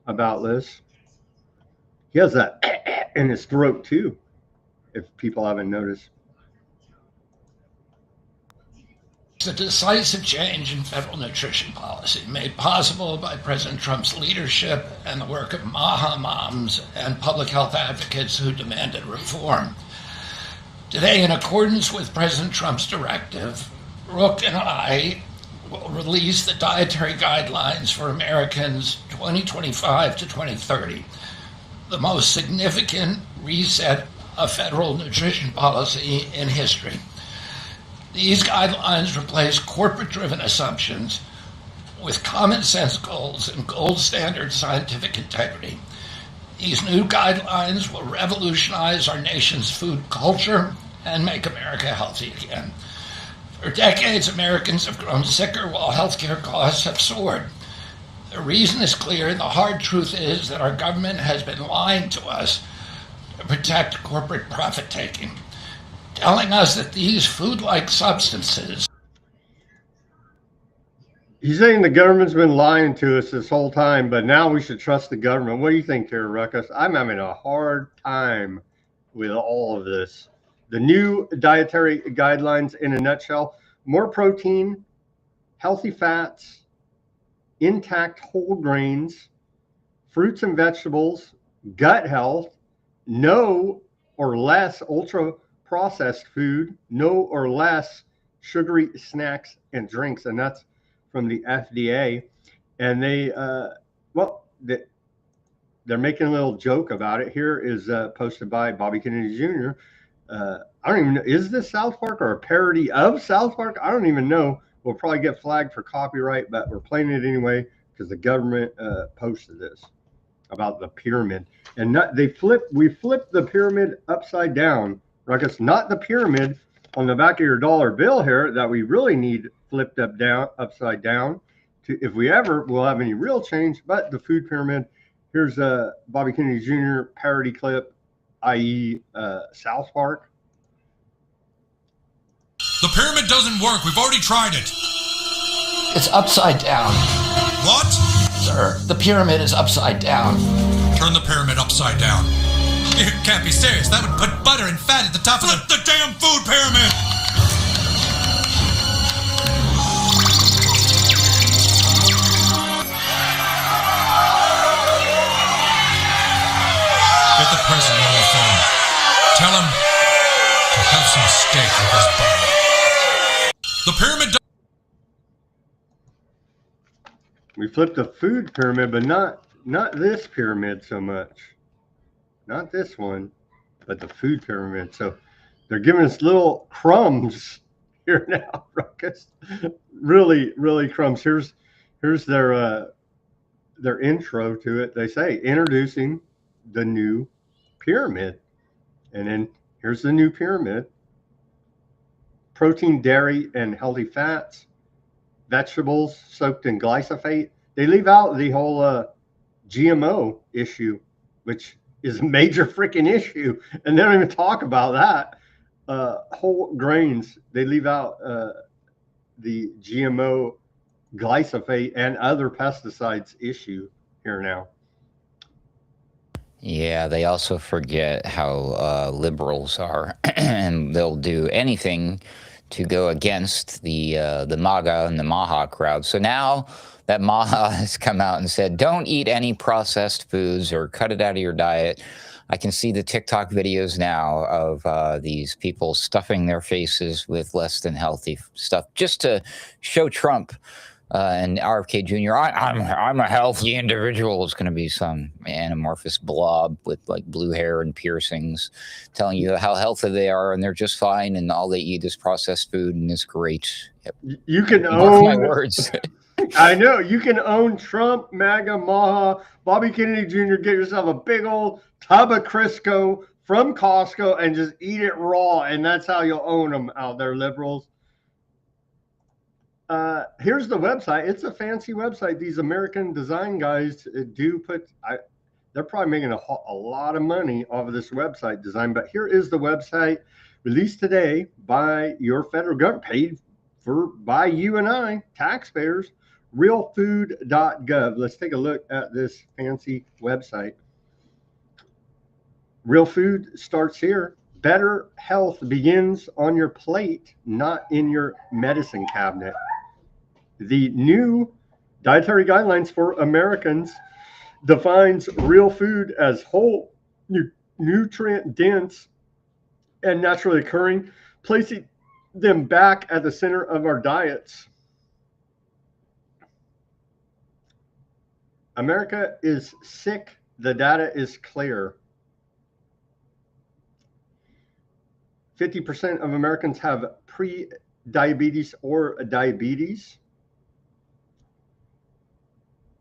about this. He has that in his throat too, if people haven't noticed. It's a decisive change in federal nutrition policy made possible by President Trump's leadership and the work of MAHA moms and public health advocates who demanded reform. Today, in accordance with President Trump's directive, Rook and I will release the dietary guidelines for Americans 2025 to 2030, the most significant reset of federal nutrition policy in history. These guidelines replace corporate-driven assumptions with common sense goals and gold standard scientific integrity. These new guidelines will revolutionize our nation's food culture and make America healthy again. For decades, Americans have grown sicker while healthcare costs have soared. The reason is clear. The hard truth is that our government has been lying to us to protect corporate profit-taking, telling us that these food-like substances... He's saying the government's been lying to us this whole time, but now we should trust the government. What do you think here, Ruckus? I'm having a hard time with all of this. The new dietary guidelines in a nutshell: more protein, healthy fats, intact whole grains, fruits and vegetables, gut health, no or less ultra-processed food, no or less sugary snacks and drinks. And that's from the FDA. And they're making a little joke about it. Here is posted by Bobby Kennedy Jr. I don't even know, is this South Park or a parody of South Park? I don't even know. We'll probably get flagged for copyright, but we're playing it anyway because the government posted this about the pyramid. And we flipped the pyramid upside down, Ruckus, not the pyramid on the back of your dollar bill here that we really need flipped upside down to, if we ever will have any real change, but the food pyramid. Here's a Bobby Kennedy Jr. parody clip, i.e. South Park. The pyramid doesn't work. We've already tried it. It's upside down. What? Sir, the pyramid is upside down. Turn the pyramid upside down. You can't be serious. That would put butter and fat at the top of the damn food pyramid! Get the president on the phone. Tell him to have some steak with his butter. The pyramid... We flipped the food pyramid, but not this pyramid so much. Not this one, but the food pyramid. So they're giving us little crumbs here now, Ruckus. Really, really crumbs. Here's their intro to it. They say, introducing the new pyramid. And then here's the new pyramid. Protein, dairy, and healthy fats. Vegetables soaked in glyphosate. They leave out the whole GMO issue, which is a major freaking issue. And they don't even talk about that. Whole grains, they leave out the GMO, glyphosate, and other pesticides issue here now. Yeah, they also forget how liberals are, and they'll do anything to go against the MAGA and the MAHA crowd. So now that MAHA has come out and said, don't eat any processed foods or cut it out of your diet. I can see the TikTok videos now of these people stuffing their faces with less than healthy stuff just to show Trump and RFK Jr. I'm a healthy individual. It's going to be some anamorphous blob with like blue hair and piercings telling you how healthy they are and they're just fine and all they eat is processed food and it's great. Yep. You can own my words. I know. You can own Trump, MAGA, MAHA, Bobby Kennedy Jr. Get yourself a big old tub of Crisco from Costco and just eat it raw. And that's how you'll own them out there, liberals. Here's the website. It's a fancy website. These American design guys do put, they're probably making a lot of money off of this website design. But here is the website released today by your federal government, paid for by you and I, taxpayers, realfood.gov. Let's take a look at this fancy website. Real food starts here. Better health begins on your plate, not in your medicine cabinet. The new dietary guidelines for Americans defines real food as whole, nutrient dense, and naturally occurring, placing them back at the center of our diets. America is sick. The data is clear. 50% of Americans have pre-diabetes or diabetes.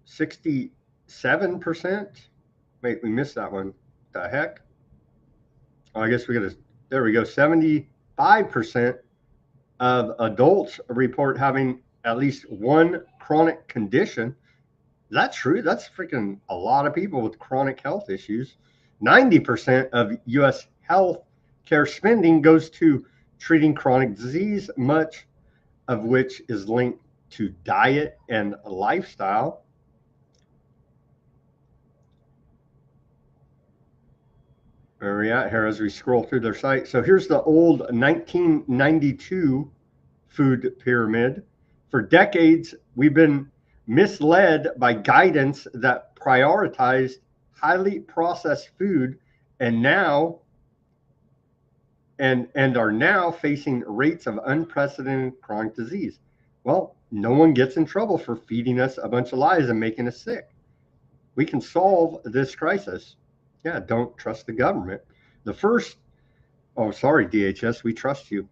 67%. Wait, we missed that one. The heck? Oh, I guess we got to, there we go. 75% of adults report having at least one chronic condition. Is that true? That's freaking a lot of people with chronic health issues. 90% of U.S. health care spending goes to treating chronic disease, much of which is linked to diet and lifestyle. Where are we at here as we scroll through their site? So here's the old 1992 food pyramid. For decades, we've been misled by guidance that prioritized highly processed food and now are now facing rates of unprecedented chronic disease. Well, no one gets in trouble for feeding us a bunch of lies and making us sick. We can solve this crisis. Yeah, don't trust the government. Sorry, DHS, we trust you.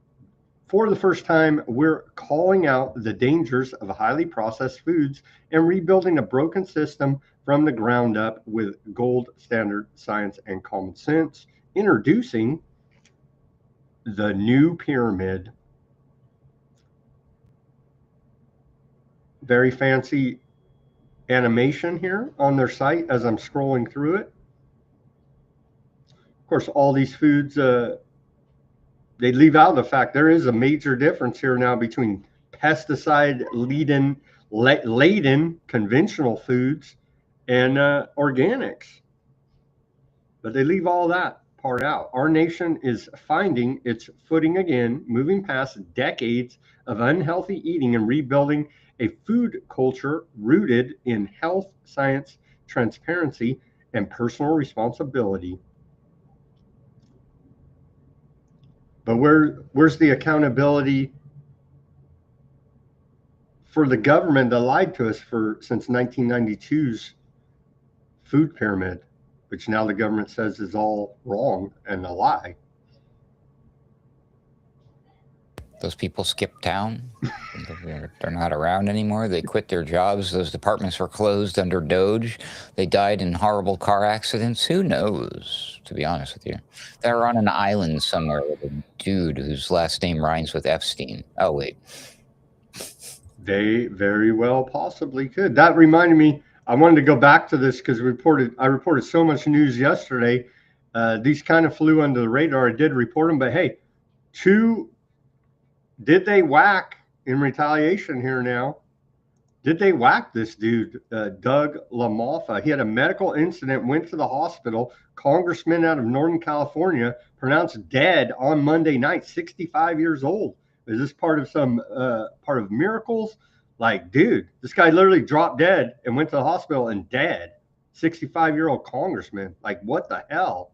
For the first time, we're calling out the dangers of highly processed foods and rebuilding a broken system from the ground up with gold standard science and common sense. Introducing the new pyramid. Very fancy animation here on their site as I'm scrolling through it. Of course, all these foods, they leave out the fact there is a major difference here now between pesticide-laden conventional foods and organics. But they leave all that part out. Our nation is finding its footing again, moving past decades of unhealthy eating and rebuilding a food culture rooted in health, science, transparency, and personal responsibility. But where's the accountability for the government that lied to us since 1992's food pyramid, which now the government says is all wrong and a lie? Those people skipped town. They're not around anymore. They quit their jobs. Those departments were closed under Doge. They died in horrible car accidents. Who knows, to be honest with you? They're on an island somewhere with a dude whose last name rhymes with Epstein. Oh, wait. They very well possibly could. That reminded me, I wanted to go back to this because I reported so much news yesterday. These kind of flew under the radar. I did report them, but hey, did they whack in retaliation here now? Did they whack this dude, Doug LaMalfa? He had a medical incident, went to the hospital. Congressman out of Northern California pronounced dead on Monday night, 65 years old. Is this part of miracles? Like, dude, this guy literally dropped dead and went to the hospital and dead. 65-year-old congressman. Like, what the hell?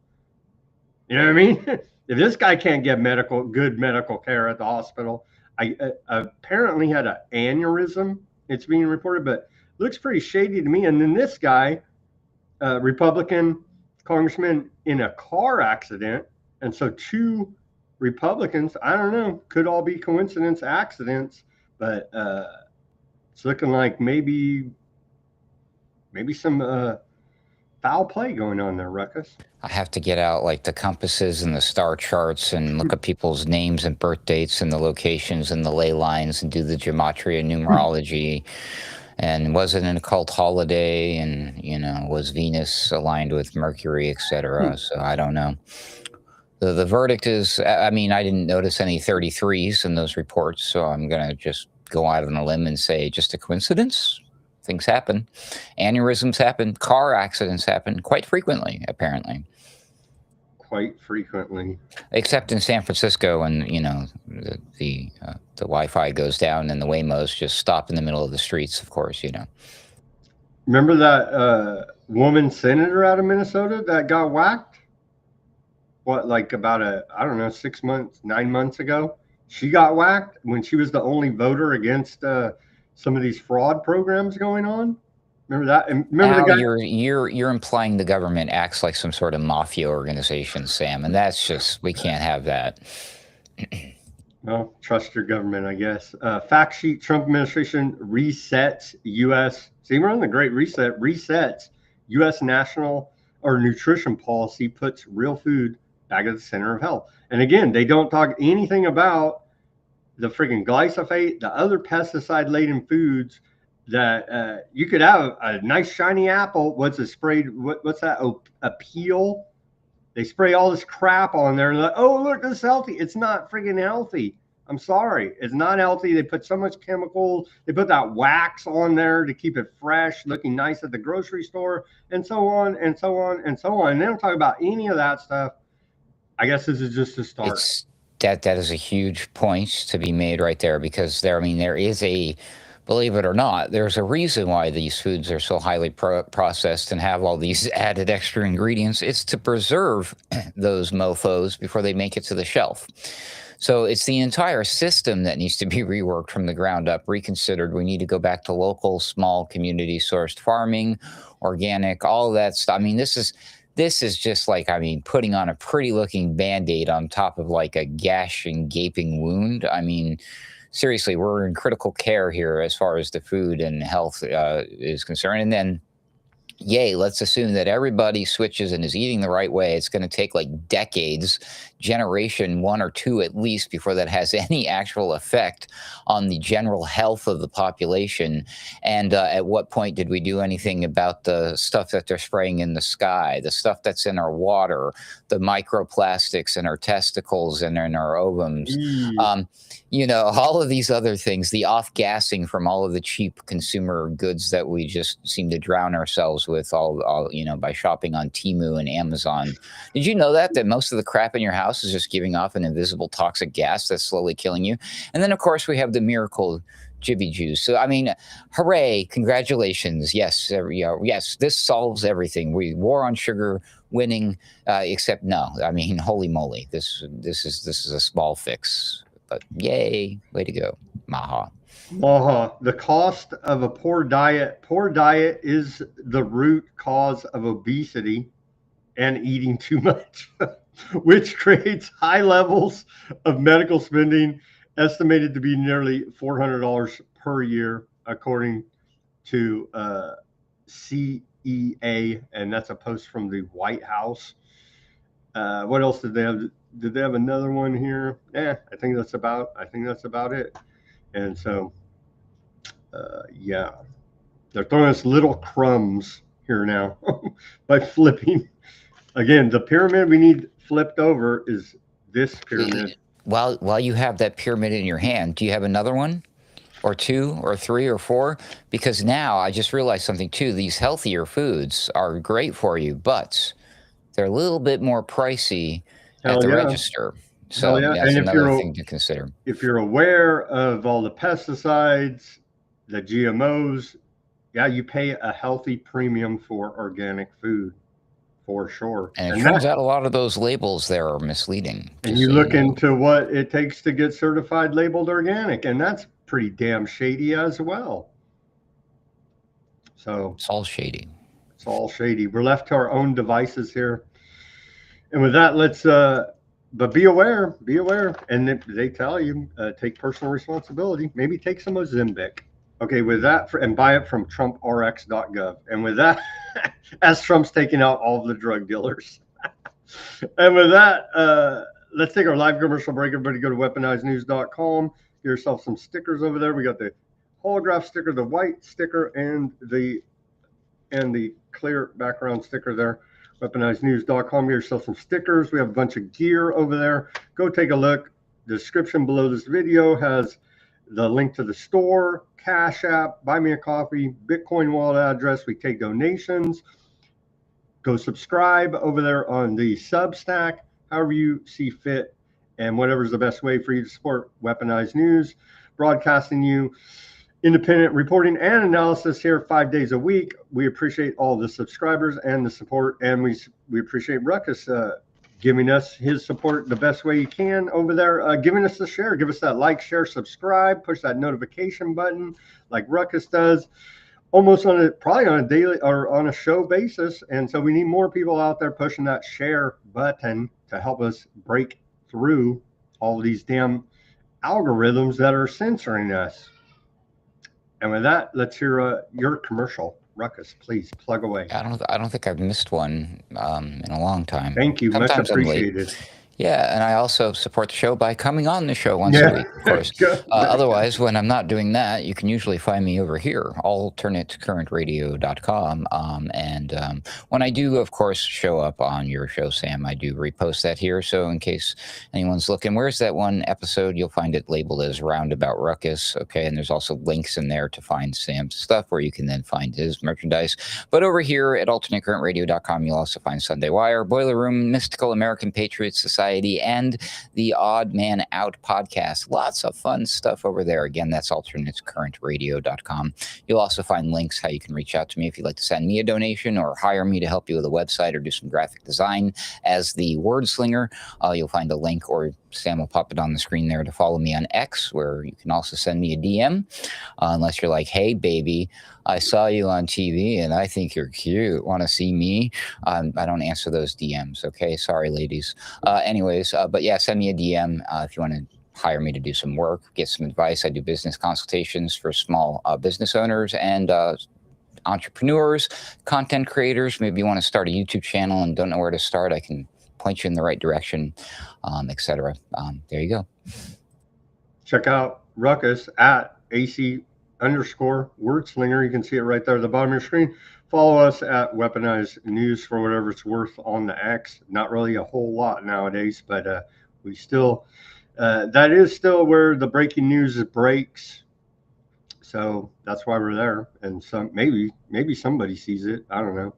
You know what I mean? If this guy can't get good medical care at the hospital, I apparently had an aneurysm. It's being reported, but looks pretty shady to me. And then this guy, Republican congressman, in a car accident. And so two Republicans, I don't know, could all be coincidence accidents, but it's looking like maybe some foul play going on there, Ruckus. I have to get out like the compasses and the star charts and look at people's names and birth dates and the locations and the ley lines and do the gematria numerology. And was it an occult holiday? And, was Venus aligned with Mercury, etc.? So I don't know. The verdict is, I didn't notice any 33s in those reports, so I'm going to just go out on a limb and say just a coincidence. Things happen. Aneurysms happen. Car accidents happen quite frequently, apparently. quite frequently. Except in San Francisco, when the Wi-Fi goes down and the Waymos just stop in the middle of the streets. Of course, Remember that woman senator out of Minnesota that got whacked? What, like about I don't know, 6 months, 9 months ago? She got whacked when she was the only voter against some of these fraud programs going on. Remember that? And remember Al, the guy? you're implying the government acts like some sort of mafia organization, Sam, and that's just, we can't have that. Well, trust your government, I guess. Fact sheet: Trump administration resets U.S. See, we're on the Great Reset. Resets U.S. national or nutrition policy, puts real food back at the center of health. And again, they don't talk anything about the freaking glyphosate, the other pesticide-laden foods that you could have a nice shiny apple. What's it sprayed? What's that? Oh, a peel. They spray all this crap on there and like, oh, look, this is healthy. It's not freaking healthy. I'm sorry. It's not healthy. They put so much chemicals. They put that wax on there to keep it fresh, looking nice at the grocery store, and so on and so on and so on. And they don't talk about any of that stuff. I guess this is just a start. That is a huge point to be made right there, because there is a, believe it or not, there's a reason why these foods are so highly processed and have all these added extra ingredients. It's to preserve those mofos before they make it to the shelf. So it's the entire system that needs to be reworked from the ground up, reconsidered. We need to go back to local, small, community-sourced farming, organic, all of that stuff. This is just like, putting on a pretty-looking Band-Aid on top of like a gash and gaping wound. Seriously, we're in critical care here as far as the food and health is concerned. And then, yay, let's assume that everybody switches and is eating the right way. It's going to take like decades, generation 1 or 2 at least, before that has any actual effect on the general health of the population. And at what point did we do anything about the stuff that they're spraying in the sky, the stuff that's in our water, the microplastics in our testicles and in our ovums? All of these other things, the off-gassing from all of the cheap consumer goods that we just seem to drown ourselves with all by shopping on Temu and Amazon. Did you know that most of the crap in your house is just giving off an invisible toxic gas that's slowly killing you? And then, of course, we have the miracle Jibby juice. So, hooray, congratulations. Yes, yes, this solves everything. War on sugar winning, except no. Holy moly, this is a small fix. But yay, way to go. Maha. Maha. The cost of a poor diet. Poor diet is the root cause of obesity and eating too much, which creates high levels of medical spending, estimated to be nearly $400 per year, according to CEA, and that's a post from the White House. What else did they have? Did they have another one here? I think that's about it. And so, yeah, they're throwing us little crumbs here now by flipping. Again, the pyramid we need flipped over is this pyramid. While you have that pyramid in your hand, do you have another one? Or 2 or 3 or 4? Because now I just realized something too. These healthier foods are great for you, but they're a little bit more pricey at the register. So that's another thing to consider. If you're aware of all the pesticides, the GMOs, you pay a healthy premium for organic food, for sure. And it turns out a lot of those labels there are misleading. And you look into what it takes to get certified labeled organic, and that's pretty damn shady as well. So it's all shady. It's all shady. We're left to our own devices here. And with that, let's but be aware. And they tell you, take personal responsibility. Maybe take some Ozempic. Okay, with that, and buy it from trumprx.gov. And with that, as Trump's taking out all of the drug dealers. And with that, let's take our live commercial break. Everybody go to weaponizednews.com. Get yourself some stickers over there. We got the holograph sticker, the white sticker, and the clear background sticker there. Weaponizednews.com. Get yourself some stickers. We have a bunch of gear over there. Go take a look. The description below this video has the link to the store, Cash App, buy me a coffee, Bitcoin wallet address. We take donations. go subscribe over there on the Substack, however you see fit, and whatever's the best way for you to support Weaponized News, broadcasting you independent reporting and analysis here 5 days a week. We appreciate all the subscribers and the support, and we appreciate Ruckus giving us his support the best way he can over there, giving us the share. Give us that like, share, subscribe, push that notification button like Ruckus does almost probably on a daily or on a show basis. And so we need more people out there pushing that share button to help us break through all these damn algorithms that are censoring us. And with that, let's hear your commercial. Ruckus, please plug away. I don't think I've missed one in a long time. Thank you. Sometimes much appreciated. Yeah, and I also support the show by coming on the show once a week, of course. Otherwise, when I'm not doing that, you can usually find me over here, alternatecurrentradio.com. And when I do, of course, show up on your show, Sam, I do repost that here. So in case anyone's looking, where's that one episode? You'll find it labeled as Roundabout Ruckus. Okay, and there's also links in there to find Sam's stuff where you can then find his merchandise. But over here at alternatecurrentradio.com, you'll also find Sunday Wire, Boiler Room, Mystical American Patriot Society, and the Odd Man Out podcast. Lots of fun stuff over there. Again, that's alternatecurrentradio.com. You'll also find links how you can reach out to me if you'd like to send me a donation or hire me to help you with a website or do some graphic design as the word slinger. You'll find a link, or Sam will pop it on the screen there, to follow me on X, where you can also send me a DM, unless you're like, hey, baby, I saw you on TV and I think you're cute. Want to see me? I don't answer those DMs. Okay. Sorry, ladies. Anyways, but yeah, send me a DM if you want to hire me to do some work, get some advice. I do business consultations for small business owners and entrepreneurs, content creators. Maybe you want to start a YouTube channel and don't know where to start. I can point you in the right direction, etc. There you go. Check out Ruckus at AC_wordslinger. You can see it right there at the bottom of your screen. Follow us at Weaponized News for whatever it's worth on the X. Not really a whole lot nowadays, but we still, that is still where the breaking news breaks. So that's why we're there. And maybe somebody sees it. I don't know.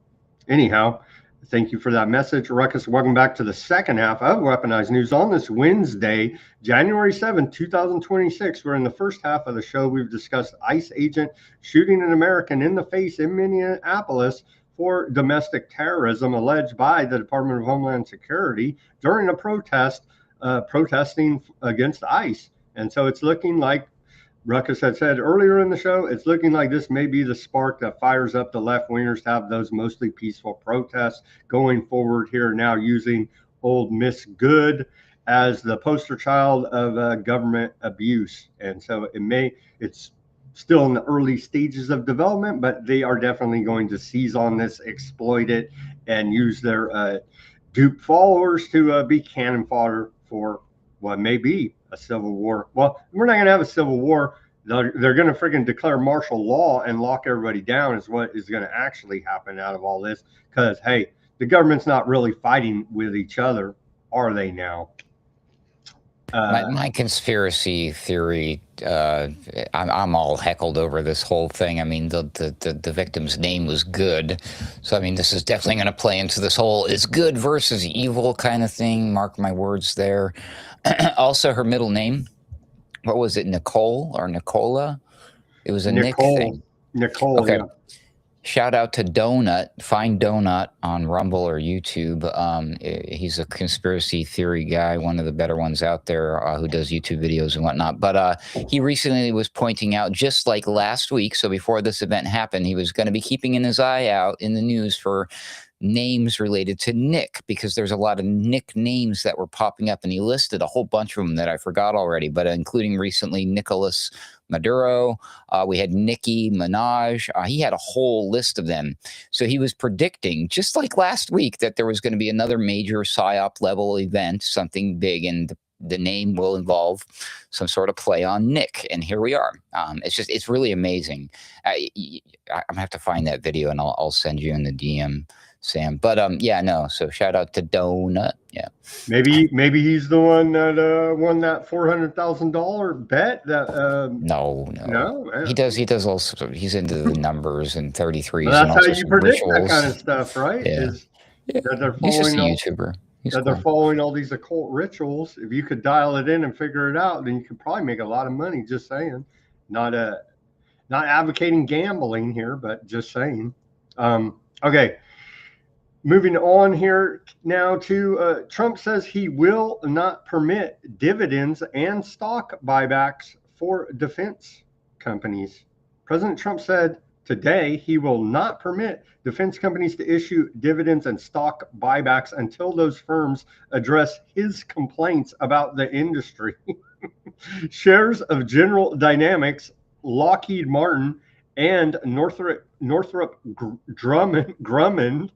Anyhow, thank you for that message, Ruckus. Welcome back to the second half of Weaponized News on this Wednesday, January 7, 2026. We're in the first half of the show. We've discussed ICE agent shooting an American in the face in Minneapolis for domestic terrorism alleged by the Department of Homeland Security during a protest, protesting against ICE. And so it's looking like Ruckus had said earlier in the show, it's looking like this may be the spark that fires up the left-wingers to have those mostly peaceful protests going forward here, now using old Miss Good as the poster child of government abuse. And so it's still in the early stages of development, but they are definitely going to seize on this, exploit it, and use their dupe followers to be cannon fodder for what may be a civil war. Well, we're not going to have a civil war. They're going to freaking declare martial law and lock everybody down is what is going to actually happen out of all this. Because, hey, the government's not really fighting with each other, are they now? My conspiracy theory, I'm all heckled over this whole thing. I mean, the victim's name was Good. So, I mean, this is definitely going to play into this whole it's good versus evil kind of thing. Mark my words there. Also, her middle name, what was it, Nicole or Nicola? It was a Nick thing. Nicole, okay. Yeah. Shout out to Donut. Find Donut on Rumble or YouTube. He's a conspiracy theory guy, one of the better ones out there, who does YouTube videos and whatnot. But he recently was pointing out, just like last week, so before this event happened, he was going to be keeping his eye out in the news for names related to Nick, because there's a lot of nicknames that were popping up, and he listed a whole bunch of them that I forgot already, but including recently Nicolas Maduro. We had Nicki Minaj. He had a whole list of them. So he was predicting, just like last week, that there was going to be another major PSYOP level event, something big, and the name will involve some sort of play on Nick. And here we are. It's really amazing. I'm gonna have to find that video and I'll send you in the DM, Sam. But yeah, no. So shout out to Donut. Yeah. Maybe he's the one that won that $400,000 bet. That no. Yeah. He does all sorts of, he's into the numbers and 33s. Well, that's and all how sorts you of predict rituals. that kind of stuff, right? Yeah. that they're He's just a following YouTuber. He's that they're cool. following all these occult rituals. If you could dial it in and figure it out, then you could probably make a lot of money. Just saying, not not advocating gambling here, but just saying. Okay, moving on here now to Trump says he will not permit dividends and stock buybacks for defense companies. President Trump said today he will not permit defense companies to issue dividends and stock buybacks until those firms address his complaints about the industry. Shares of General Dynamics, Lockheed Martin, and Northrop Grumman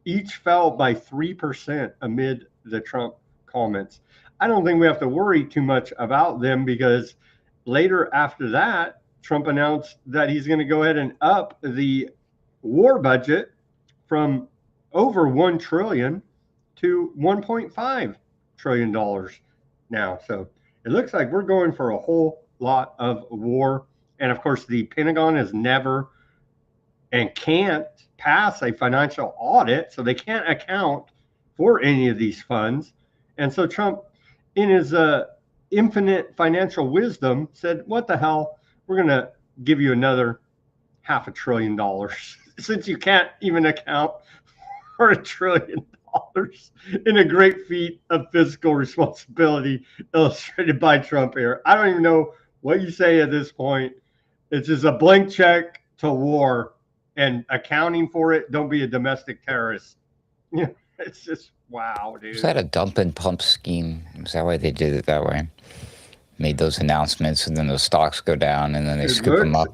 each fell by 3% amid the Trump comments. I don't think we have to worry too much about them because later after that, Trump announced that he's going to go ahead and up the war budget from over $1 trillion to $1.5 trillion now. So it looks like we're going for a whole lot of war. And of course, the Pentagon has never and can't pass a financial audit, so they can't account for any of these funds. And so Trump, in his infinite financial wisdom, said, what the hell, we're going to give you another $500 billion since you can't even account for $1 trillion in a great feat of fiscal responsibility illustrated by Trump here. I don't even know what you say at this point. It's just a blank check to war and accounting for it. Don't be a domestic terrorist. Yeah, it's just wow, dude. Was that a dump and pump scheme? Is that why they did it that way? Made those announcements, and then the stocks go down, and then they scoop them up.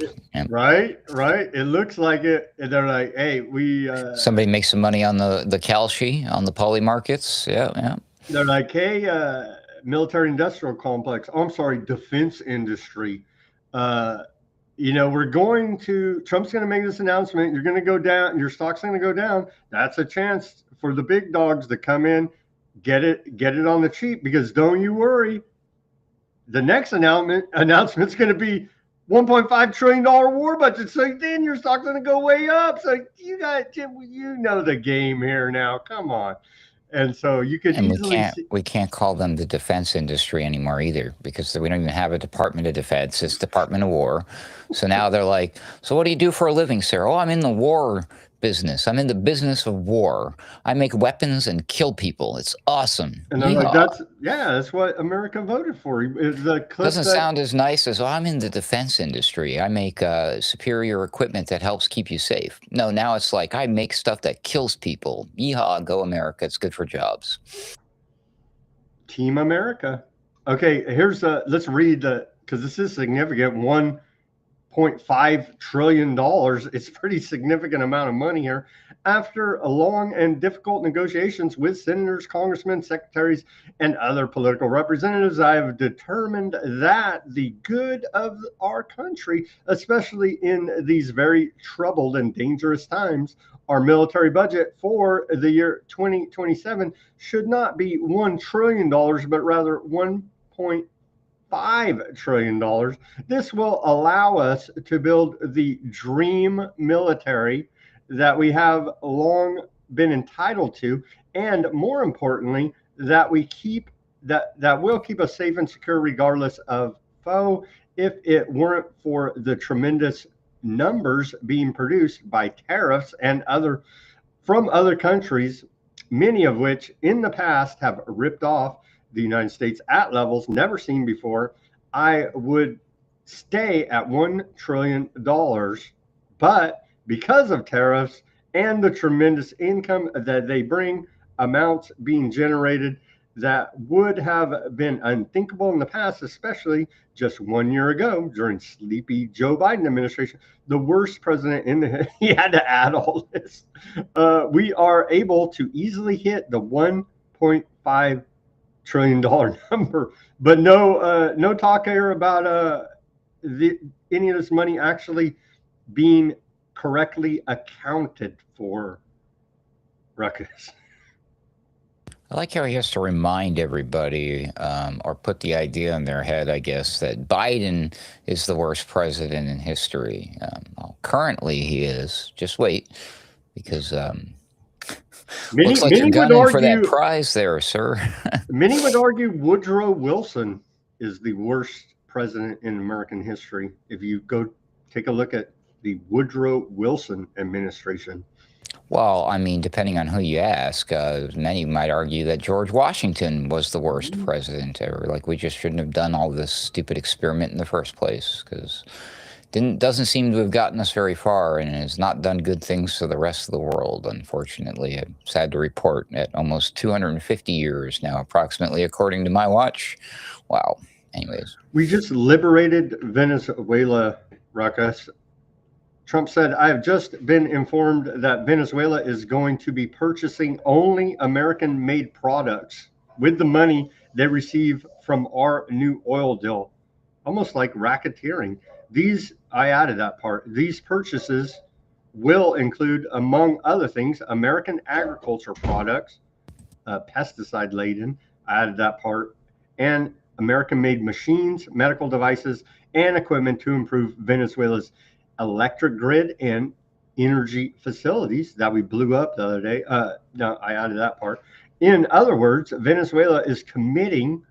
Right. It looks like it. And they're like, hey, we... somebody makes some money on the Kalshi, on the poly markets. Yeah. They're like, hey, military-industrial complex. Oh, I'm sorry, defense industry. We're going to... Trump's going to make this announcement. You're going to go down. Your stock's going to go down. That's a chance for the big dogs to come in, get it on the cheap, because don't you worry. The next announcement's going to be $1.5 trillion war budget. So then your stock's going to go way up. So you know the game here now. Come on. And so you could easily we can't call them the defense industry anymore either, because we don't even have a Department of Defense. It's Department of War. So now they're like, so what do you do for a living, sir? Oh, I'm in the war business. I'm in the business of war. I make weapons and kill people. It's awesome. And they're like, that's what America voted for. Doesn't sound as nice as, I'm in the defense industry. I make superior equipment that helps keep you safe. No, now it's like, I make stuff that kills people. Yeehaw, go America. It's good for jobs. Team America. Okay, let's read because this is significant. $1.5 trillion. It's a pretty significant amount of money here. After a long and difficult negotiations with senators, congressmen, secretaries, and other political representatives, I have determined that the good of our country, especially in these very troubled and dangerous times, our military budget for the year 2027 should not be $1 trillion, but rather $1.5 trillion. This will allow us to build the dream military that we have long been entitled to, and more importantly, that will keep us safe and secure regardless of foe. If it weren't for the tremendous numbers being produced by tariffs and from other countries, many of which in the past have ripped off the United States at levels never seen before, I would stay at $1 trillion. But because of tariffs and the tremendous income that they bring, amounts being generated that would have been unthinkable in the past, especially just 1 year ago during sleepy Joe Biden administration, the worst president he had to add all this. We are able to easily hit the $1.5 trillion number, but no talk here about any of this money actually being correctly accounted for. Ruckus. I like how he has to remind everybody, or put the idea in their head, I guess, that Biden is the worst president in history. Well, currently he is. Just wait, because Looks like you're Many would gunning for that argue. prize there, sir. Many would argue Woodrow Wilson is the worst president in American history. If you go take a look at the Woodrow Wilson administration. Well, I mean, depending on who you ask, many might argue that George Washington was the worst president ever. Like, we just shouldn't have done all this stupid experiment in the first place, because doesn't seem to have gotten us very far, and has not done good things for the rest of the world, unfortunately. I'm sad to report, at almost 250 years now, approximately, according to my watch. Wow. Anyways. We just liberated Venezuela, Ruckus. Trump said, I have just been informed that Venezuela is going to be purchasing only American-made products with the money they receive from our new oil deal. Almost like racketeering. I added that part. These purchases will include, among other things, American agriculture products, pesticide laden. I added that part. And American-made machines, medical devices, and equipment to improve Venezuela's electric grid and energy facilities that we blew up the other day. No, I added that part. In other words, Venezuela is committing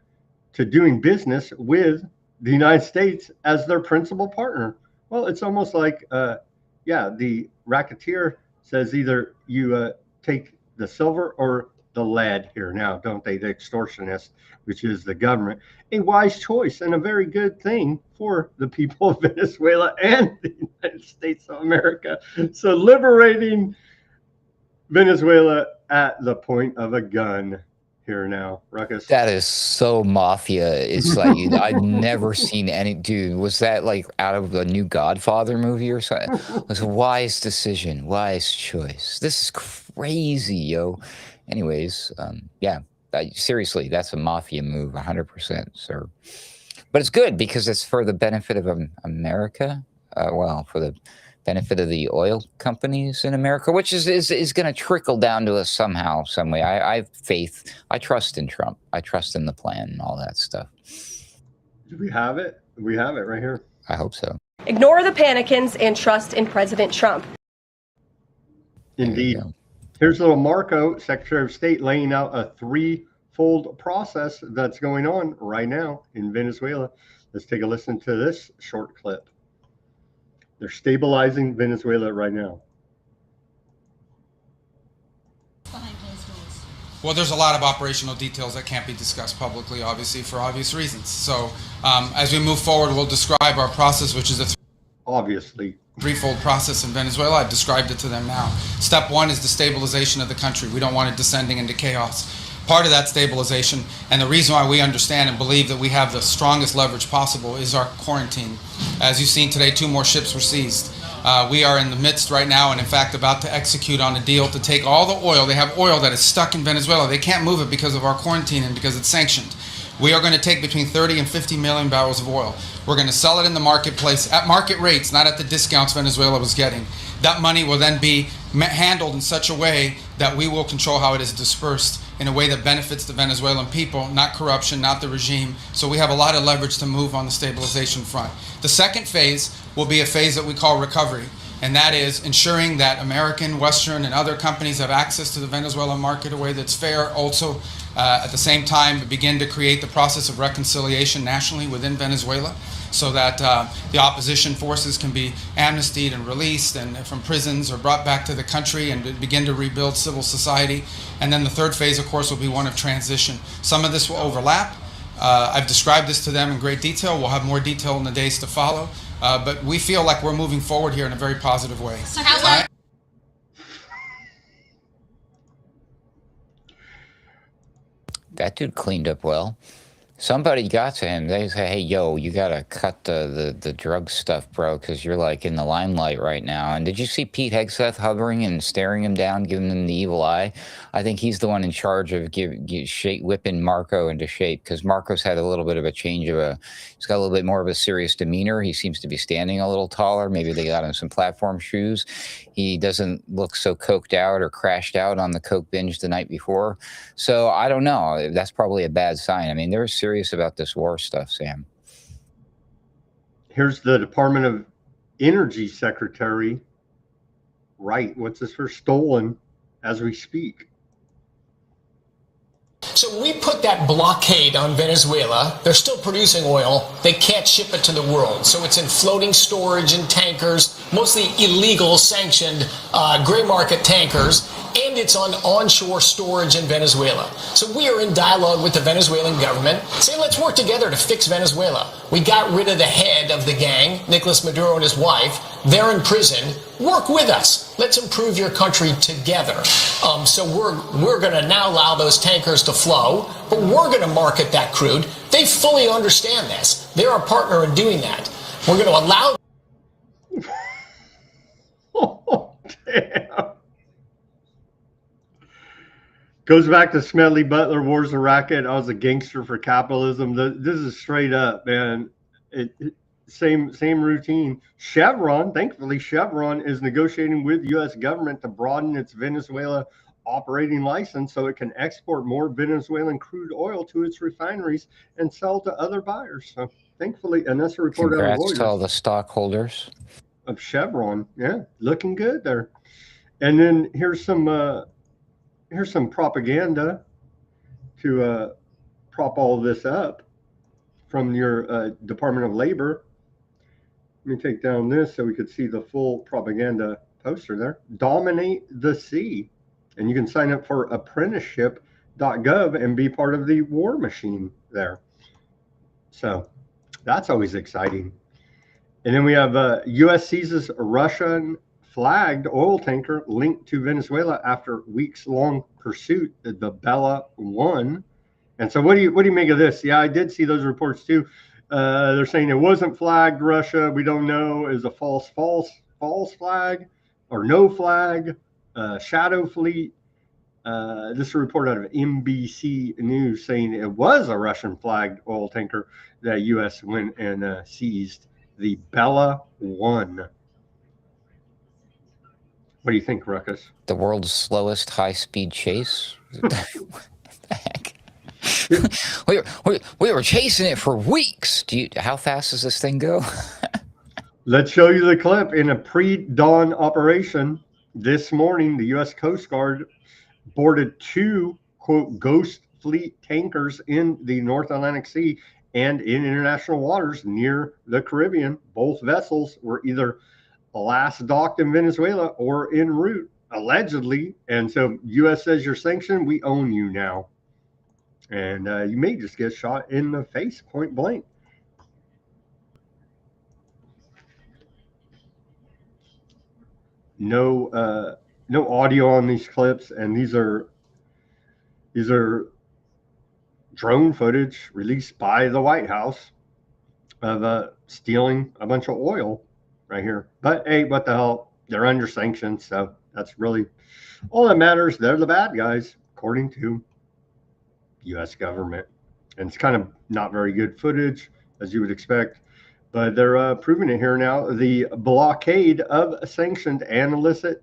to doing business with the United States as their principal partner. Well, it's almost like, the racketeer says either you take the silver or the lead here now, don't they? The extortionist, which is the government. A wise choice and a very good thing for the people of Venezuela and the United States of America. So liberating Venezuela at the point of a gun here now, Ruckus. That is so mafia. It's like, I've never seen any, dude, was that like out of the new Godfather movie or something? It was a wise decision, wise choice. This is crazy, yo. Anyways, seriously, that's a mafia move, 100%, sir. But it's good because it's for the benefit of America. For the benefit of the oil companies in America, which is going to trickle down to us somehow, some way. I have faith. I trust in Trump. I trust in the plan and all that stuff. Do we have it? We have it right here. I hope so. Ignore the panicans and trust in President Trump. Indeed. Here's little Marco, Secretary of State, laying out a threefold process that's going on right now in Venezuela. Let's take a listen to this short clip. They're stabilizing Venezuela right now. Well, there's a lot of operational details that can't be discussed publicly, obviously, for obvious reasons. So as we move forward, we'll describe our process, which is a threefold process in Venezuela. I've described it to them now. Step one is the stabilization of the country. We don't want it descending into chaos. Part of that stabilization, and the reason why we understand and believe that we have the strongest leverage possible, is our quarantine. As you've seen today, 2 more ships were seized. We are in the midst right now and in fact about to execute on a deal to take all the oil. They have oil that is stuck in Venezuela. They can't move it because of our quarantine and because it's sanctioned. We are going to take between 30 and 50 million barrels of oil. We're going to sell it in the marketplace at market rates, not at the discounts Venezuela was getting. That money will then be handled in such a way that we will control how it is dispersed in a way that benefits the Venezuelan people, not corruption, not the regime. So we have a lot of leverage to move on the stabilization front. The second phase will be a phase that we call recovery, and that is ensuring that American, Western, and other companies have access to the Venezuelan market in a way that's fair. Also, at the same time, begin to create the process of reconciliation nationally within Venezuela, so that the opposition forces can be amnestied and released and from prisons or brought back to the country and begin to rebuild civil society. And then the third phase, of course, will be one of transition. Some of this will overlap. I've described this to them in great detail. We'll have more detail in the days to follow. But we feel like we're moving forward here in a very positive way. So That dude cleaned up well. Somebody got to him. They say, hey, yo, you got to cut the drug stuff, bro, because you're, like, in the limelight right now. And did you see Pete Hegseth hovering and staring him down, giving him the evil eye? I think he's the one in charge of whipping Marco into shape, because Marco's had a little bit of a change of he's got a little bit more of a serious demeanor. He seems to be standing a little taller. Maybe they got him some platform shoes. He doesn't look so coked out or crashed out on the coke binge the night before. So I don't know. That's probably a bad sign. I mean, they're serious about this war stuff, Sam. Here's the Department of Energy Secretary, right? What's this for? Stolen as we speak. So we put that blockade on Venezuela. They're still producing oil. They can't ship it to the world. So it's in floating storage in tankers, mostly illegal, sanctioned gray market tankers, and it's on onshore storage in Venezuela. So we are in dialogue with the Venezuelan government, saying let's work together to fix Venezuela. We got rid of the head of the gang, Nicolas Maduro and his wife. They're in prison. Work with us. Let's improve your country together. So we're going to now allow those tankers to flow, but we're going to market that crude. They fully understand this. They're our partner in doing that. We're going to allow. Oh, damn. Goes back to Smedley Butler, Wars of Racket. I was a gangster for capitalism. This is straight up, man. Same routine. Chevron, thankfully, Chevron is negotiating with U.S. government to broaden its Venezuela operating license so it can export more Venezuelan crude oil to its refineries and sell to other buyers. So thankfully, and that's a report out of Congrats to all the stockholders of Chevron. Yeah, looking good there. And then here's some propaganda to prop all this up from your Department of Labor. Let me take down this so we could see the full propaganda poster there. Dominate the sea. And you can sign up for apprenticeship.gov and be part of the war machine there. So that's always exciting. And then we have U.S. seizes a Russian flagged oil tanker linked to Venezuela after weeks-long pursuit, the Bella 1. And so what do you make of this? Yeah, I did see those reports too. They're saying it wasn't flagged Russia. We don't know. Is a false flag or no flag, shadow fleet. This is a report out of NBC News saying it was a Russian flagged oil tanker that U.S. went and seized, the Bella 1. What do you think, Ruckus? The world's slowest high-speed chase? What the heck? we were chasing it for weeks. How fast does this thing go? Let's show you the clip. In a pre-dawn operation this morning, the U.S. Coast Guard boarded two, quote, ghost fleet tankers in the North Atlantic Sea and in international waters near the Caribbean. Both vessels were either last docked in Venezuela or en route, allegedly. And so U.S. says you're sanctioned. We own you now. And you may just get shot in the face, point blank. No audio on these clips, and these are drone footage released by the White House of stealing a bunch of oil right here. But hey, what the hell? They're under sanctions, so that's really all that matters. They're the bad guys, according to U.S. government. And it's kind of not very good footage, as you would expect, but they're proving it here now. The blockade of sanctioned and illicit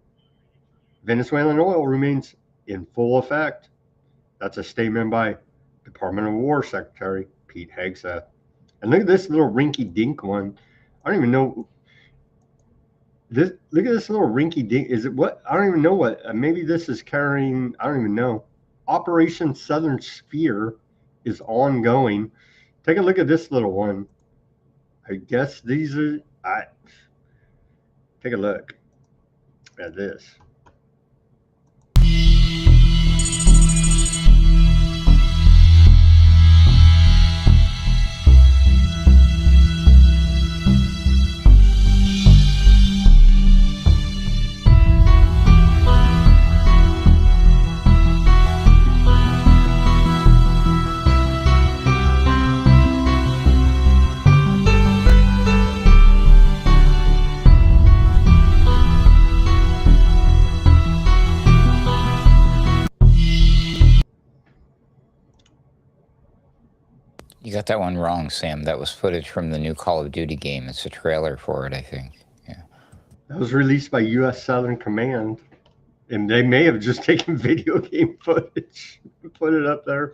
Venezuelan oil remains in full effect. That's a statement by Department of War Secretary Pete Hegseth. And look at this little rinky-dink one. I don't even know. Look at this little rinky-dink. Is it what? I don't even know what. Maybe this is carrying. I don't even know. Operation Southern Sphere is ongoing. Take a look at this little one. I guess these are. Take a look at this. You got that one wrong, Sam. That was footage from the new Call of Duty game. It's a trailer for it, I think. Yeah. That was released by U.S. Southern Command, and they may have just taken video game footage and put it up there.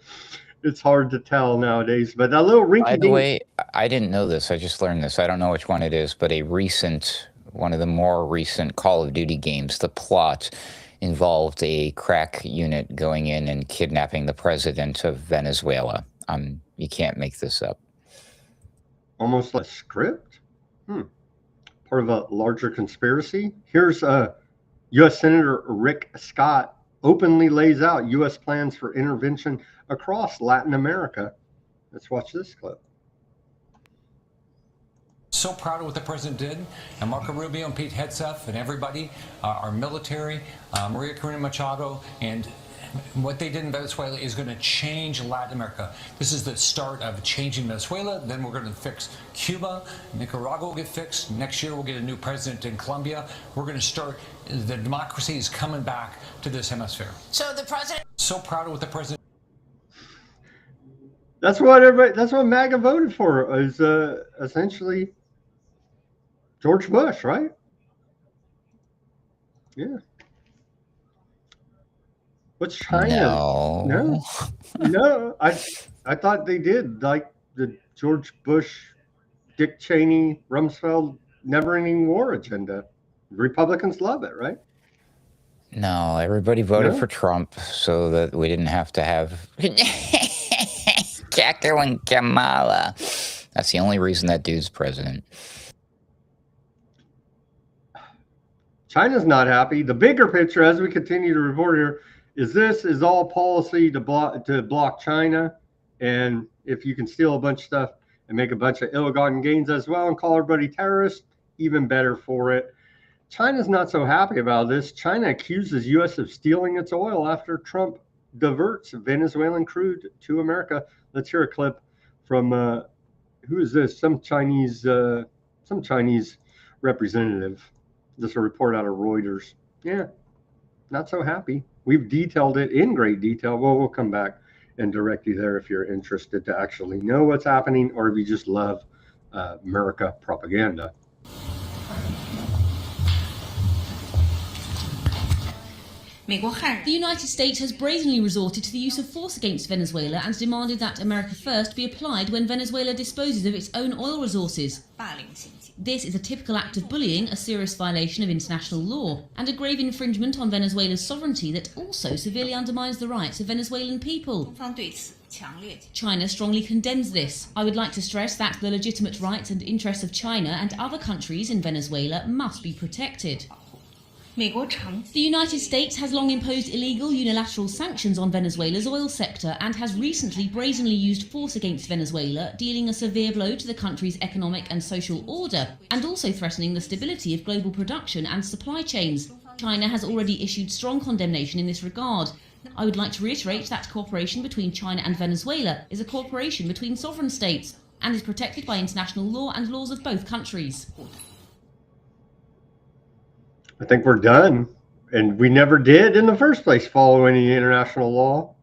It's hard to tell nowadays, but that little rinky. By the way, I didn't know this. I just learned this. I don't know which one it is, but one of the more recent Call of Duty games, the plot involved a crack unit going in and kidnapping the president of Venezuela. You can't make this up. Almost like a script? Part of a larger conspiracy? Here's U.S. Senator Rick Scott openly lays out U.S. plans for intervention across Latin America. Let's watch this clip. So proud of what the president did, and Marco Rubio and Pete Hegseth and everybody, our military, Maria Corina Machado, and what they did in Venezuela is going to change Latin America. This is the start of changing Venezuela. Then we're going to fix Cuba. Nicaragua will get fixed. Next year we'll get a new president in Colombia. We're going to start, the democracy is coming back to this hemisphere. So the president... So proud of what the president... That's what MAGA voted for, is essentially George Bush, right? Yeah. What's China? No. I thought they did, like the George Bush, Dick Cheney, Rumsfeld never-ending war agenda. Republicans love it, right? No, everybody voted for Trump so that we didn't have to have Jacko and Kamala. That's the only reason that dude's president. China's not happy. The bigger picture, as we continue to report here, is this is all policy to block China. And if you can steal a bunch of stuff and make a bunch of ill-gotten gains as well and call everybody terrorists, even better for it. China's not so happy about this. China accuses U.S. of stealing its oil after Trump diverts Venezuelan crude to America. Let's hear a clip from, who is this? Some Chinese representative. This is a report out of Reuters. Yeah, not so happy. We've detailed it in great detail. Well, we'll come back and direct you there if you're interested to actually know what's happening, or if you just love America propaganda. The United States has brazenly resorted to the use of force against Venezuela and demanded that America First be applied when Venezuela disposes of its own oil resources. This is a typical act of bullying, a serious violation of international law, and a grave infringement on Venezuela's sovereignty that also severely undermines the rights of Venezuelan people. China strongly condemns this. I would like to stress that the legitimate rights and interests of China and other countries in Venezuela must be protected. The United States has long imposed illegal unilateral sanctions on Venezuela's oil sector and has recently brazenly used force against Venezuela, dealing a severe blow to the country's economic and social order, and also threatening the stability of global production and supply chains. China has already issued strong condemnation in this regard. I would like to reiterate that cooperation between China and Venezuela is a cooperation between sovereign states and is protected by international law and laws of both countries. I think we're done. And we never did in the first place follow any international law.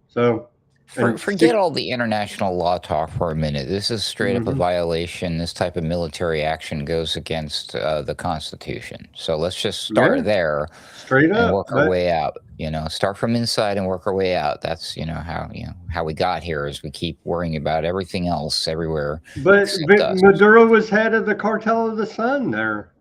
So forget all the international law talk for a minute. This is straight up a violation. This type of military action goes against the Constitution. So let's just start there, straight up, and work our way out. Start from inside and work our way out. That's how we got here. Is we keep worrying about everything else everywhere. But Maduro was head of the cartel of the sun there.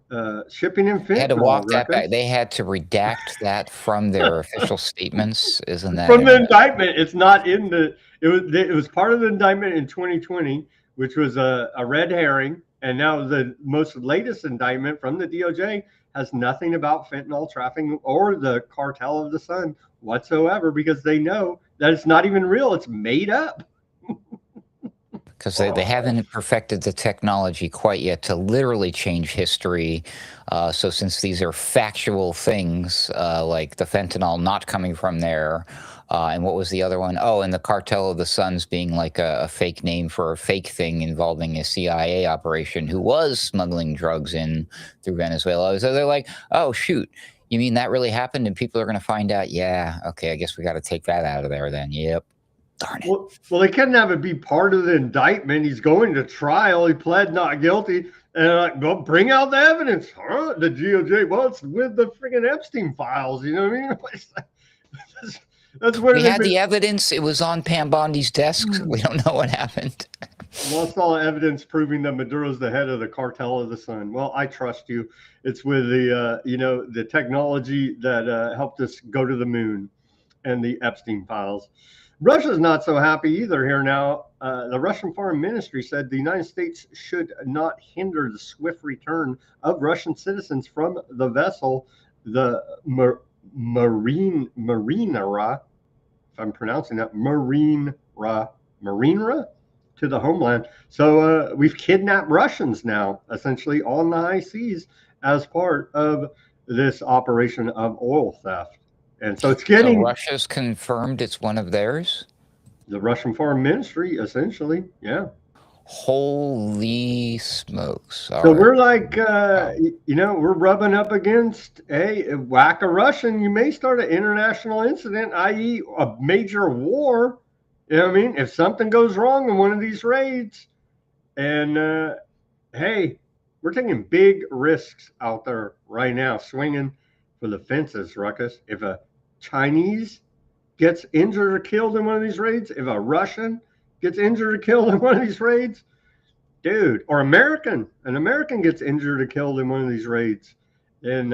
Shipping and fentanyl. They had to walk that back. They had to redact that from their official statements. Isn't that from the indictment? It's not in the. It was part of the indictment in 2020, which was a red herring, and now the most latest indictment from the DOJ has nothing about fentanyl trafficking or the cartel of the sun whatsoever, because they know that it's not even real. It's made up. Because they haven't perfected the technology quite yet to literally change history. So since these are factual things, like the fentanyl not coming from there, and what was the other one? Oh, and the cartel of the Suns being like a fake name for a fake thing involving a CIA operation who was smuggling drugs in through Venezuela. So they're like, oh, shoot. You mean that really happened and people are going to find out? Yeah, okay, I guess we got to take that out of there then. Yep. Darn it. Well, they couldn't have it be part of the indictment. He's going to trial. He pled not guilty. And well, bring out the evidence. Huh? The DOJ, well, it's with the friggin' Epstein files. You know what I mean? That's what we had the evidence. It was on Pam Bondi's desk. We don't know what happened. Lost all evidence proving that Maduro's the head of the cartel of the sun. Well, I trust you. It's with the the technology that helped us go to the moon and the Epstein files. Russia's not so happy either here now. The Russian Foreign Ministry said the United States should not hinder the swift return of Russian citizens from the vessel, the Marinera, if I'm pronouncing that, Marinera, to the homeland. So we've kidnapped Russians now, essentially on the high seas, as part of this operation of oil theft. And so it's getting. So Russia's confirmed it's one of theirs? The Russian Foreign Ministry, essentially, yeah. Holy smokes. So we're like, we're rubbing up against, hey, whack a Russian, you may start an international incident, i.e. a major war. You know what I mean? If something goes wrong in one of these raids, and hey, we're taking big risks out there right now, swinging for the fences, Ruckus. If a Chinese gets injured or killed in one of these raids, if a Russian gets injured or killed in one of these raids, dude, or an American gets injured or killed in one of these raids, then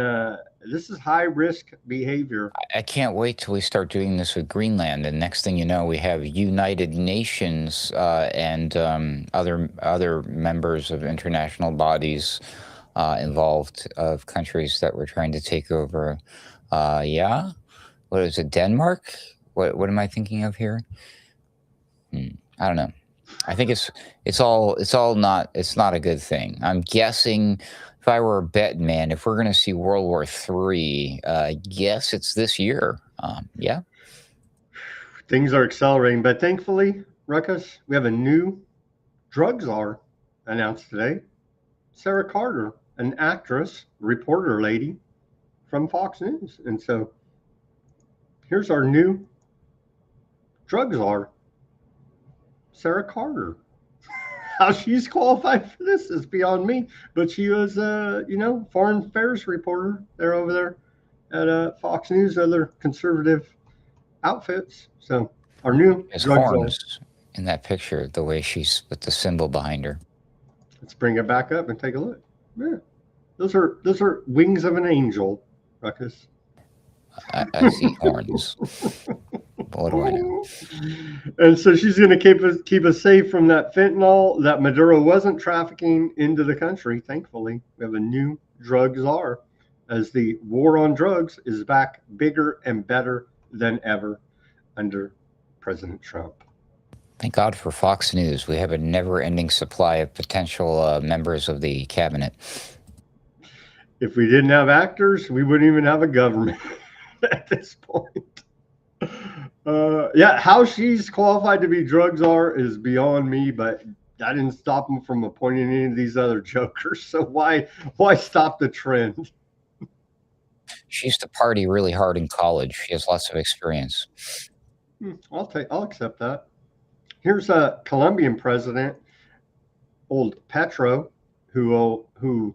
this is high risk behavior. I can't wait till we start doing this with Greenland. And next thing you know, we have United Nations and other members of international bodies involved, of countries that we're trying to take over. Yeah, what is it? Denmark? What am I thinking of here? I don't know. I think it's not a good thing. I'm guessing, if I were a betting man, if we're going to see World War III, I guess it's this year. Yeah. Things are accelerating, but thankfully, Ruckus, we have a new drug czar announced today. Sarah Carter, an actress, reporter lady from Fox News. And so here's our new drug czar, Sarah Carter. How she's qualified for this is beyond me, but she was foreign affairs reporter over there at Fox News, other conservative outfits. So our new horns in that picture, the way she's with the symbol behind her. Let's bring it back up and take a look. Yeah, those are wings of an angel, Ruckus. I see horns. What do I know? And so she's going to keep us safe from that fentanyl that Maduro wasn't trafficking into the country. Thankfully, we have a new drug czar, as the war on drugs is back bigger and better than ever under President Trump. Thank God for Fox News. We have a never-ending supply of potential members of the cabinet. If we didn't have actors, we wouldn't even have a government at this point. How she's qualified to be drug czar is beyond me, but that didn't stop him from appointing any of these other jokers. So why stop the trend? She used to party really hard in college. She has lots of experience. I'll accept that. Here's a Colombian president, old Petro, who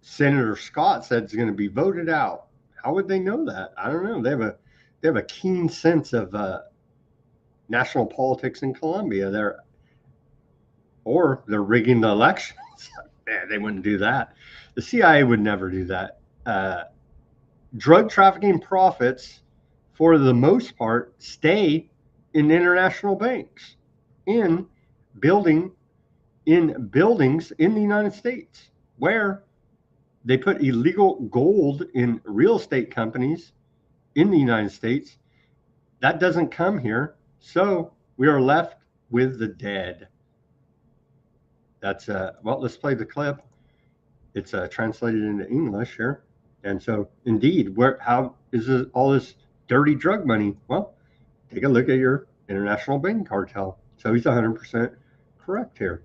Senator Scott said is going to be voted out. How would they know that? I don't know. They have a keen sense of national politics in Colombia. They're rigging the elections. Man, they wouldn't do that. The CIA would never do that. Drug trafficking profits, for the most part, stay in international banks, in buildings in the United States, where they put illegal gold in real estate companies in the United States. That doesn't come here, so we are left with the dead. That's let's play the clip. It's translated into English here. And so, indeed, how is all this dirty drug money? Well, take a look at your international bank cartel. So he's 100% correct here.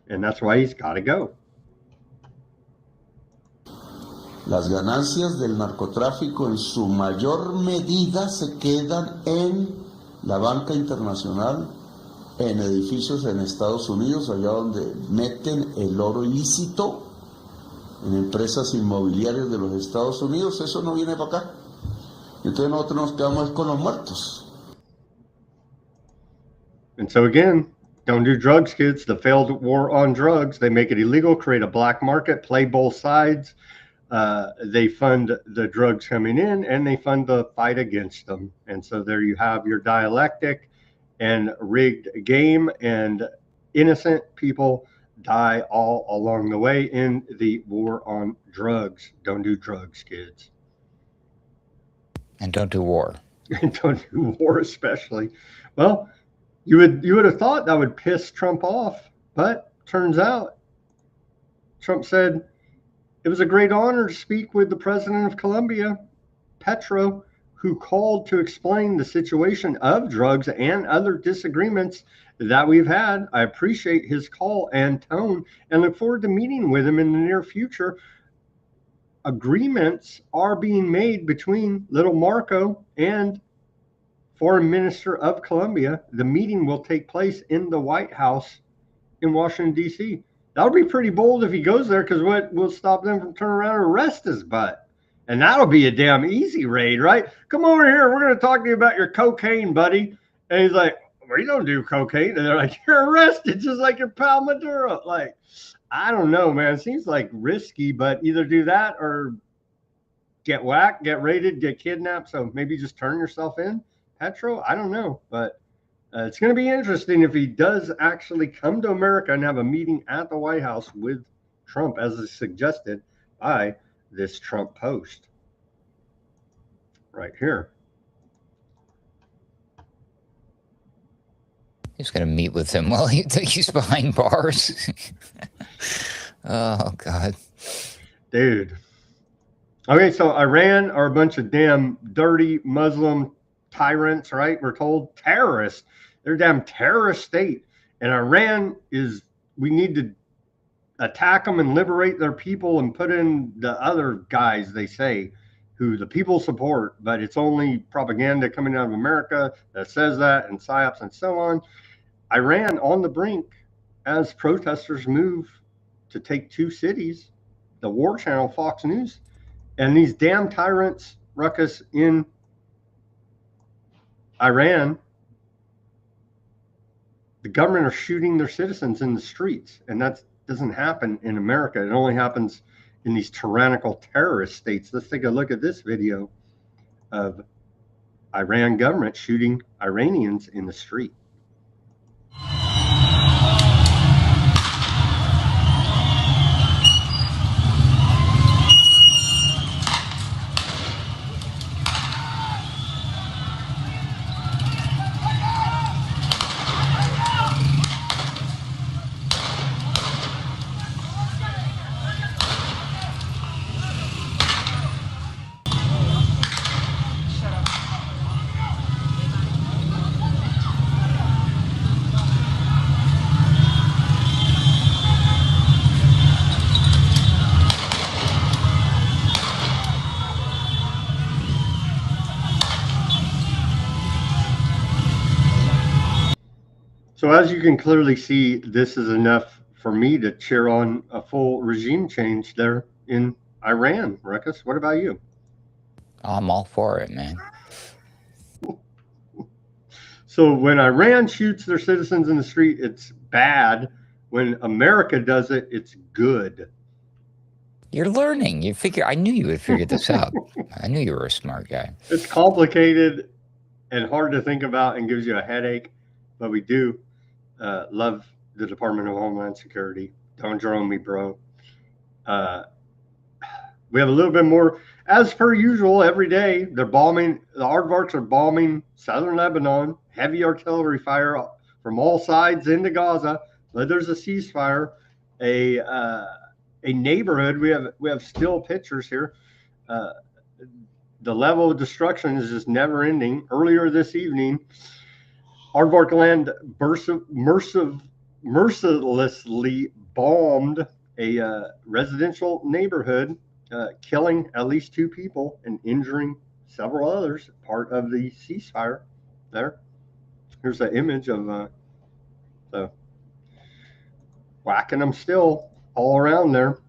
And that's why he's got to go. Las ganancias del narcotráfico en su mayor medida se quedan en la banca internacional, en edificios en Estados Unidos, allá donde meten el oro ilícito, en empresas inmobiliarias de los Estados Unidos. Eso no viene para acá. Entonces nosotros nos quedamos con los muertos. And so again, Don't do drugs, kids. The failed war on drugs. They make it illegal, create a black market, play both sides. They fund the drugs coming in, and they fund the fight against them. And so there you have your dialectic and rigged game, and innocent people die all along the way in the war on drugs. Don't do drugs, kids. And don't do war. And don't do war, especially. Well, you would have thought that would piss Trump off, but turns out Trump said it was a great honor to speak with the president of Colombia, Petro, who called to explain the situation of drugs and other disagreements that we've had. I appreciate his call and tone and look forward to meeting with him in the near future. Agreements are being made between little Marco and Foreign Minister of Colombia. The meeting will take place in the White House in Washington, D.C. That would be pretty bold if he goes there, because what will stop them from turning around and arrest his butt? And that'll be a damn easy raid, right? Come over here. We're going to talk to you about your cocaine, buddy. And he's like, we don't do cocaine. And they're like, you're arrested just like your pal Maduro. Like, I don't know, man. It seems like risky, but either do that or get whacked, get raided, get kidnapped. So maybe just turn yourself in, Petro. I don't know, but it's going to be interesting if he does actually come to America and have a meeting at the White House with Trump, as is suggested by this Trump post right here. He's going to meet with him while he's behind bars. Oh, God. Dude. Okay, so Iran are a bunch of damn dirty Muslim tyrants, right? We're told terrorists. They're a damn terrorist state. And Iran is, we need to attack them and liberate their people and put in the other guys, they say, who the people support, but it's only propaganda coming out of America that says that, and psyops and so on. Iran on the brink as protesters move to take 2 cities, the war channel, Fox News, and these damn tyrants, ruckus in Iran, the government are shooting their citizens in the streets, and that doesn't happen in America. It only happens in these tyrannical terrorist states. Let's take a look at this video of Iran government shooting Iranians in the street. So as you can clearly see, this is enough for me to cheer on a full regime change there in Iran. Ruckus, what about you? I'm all for it, man. So when Iran shoots their citizens in the street, it's bad. When America does it, it's good. You're learning. You figure. I knew you would figure this out. I knew you were a smart guy. It's complicated and hard to think about and gives you a headache, but we do love the Department of Homeland Security. Don't drone me, bro. We have a little bit more, as per usual, every day. They're bombing, the aardvarks are bombing southern Lebanon, heavy artillery fire from all sides into Gaza. But there's a ceasefire, a neighborhood. We have still pictures here. The level of destruction is just never ending. Earlier this evening, aardvark land mercilessly bombed a residential neighborhood, killing at least 2 people and injuring several others, part of the ceasefire there. Here's an image of the whacking them still all around there.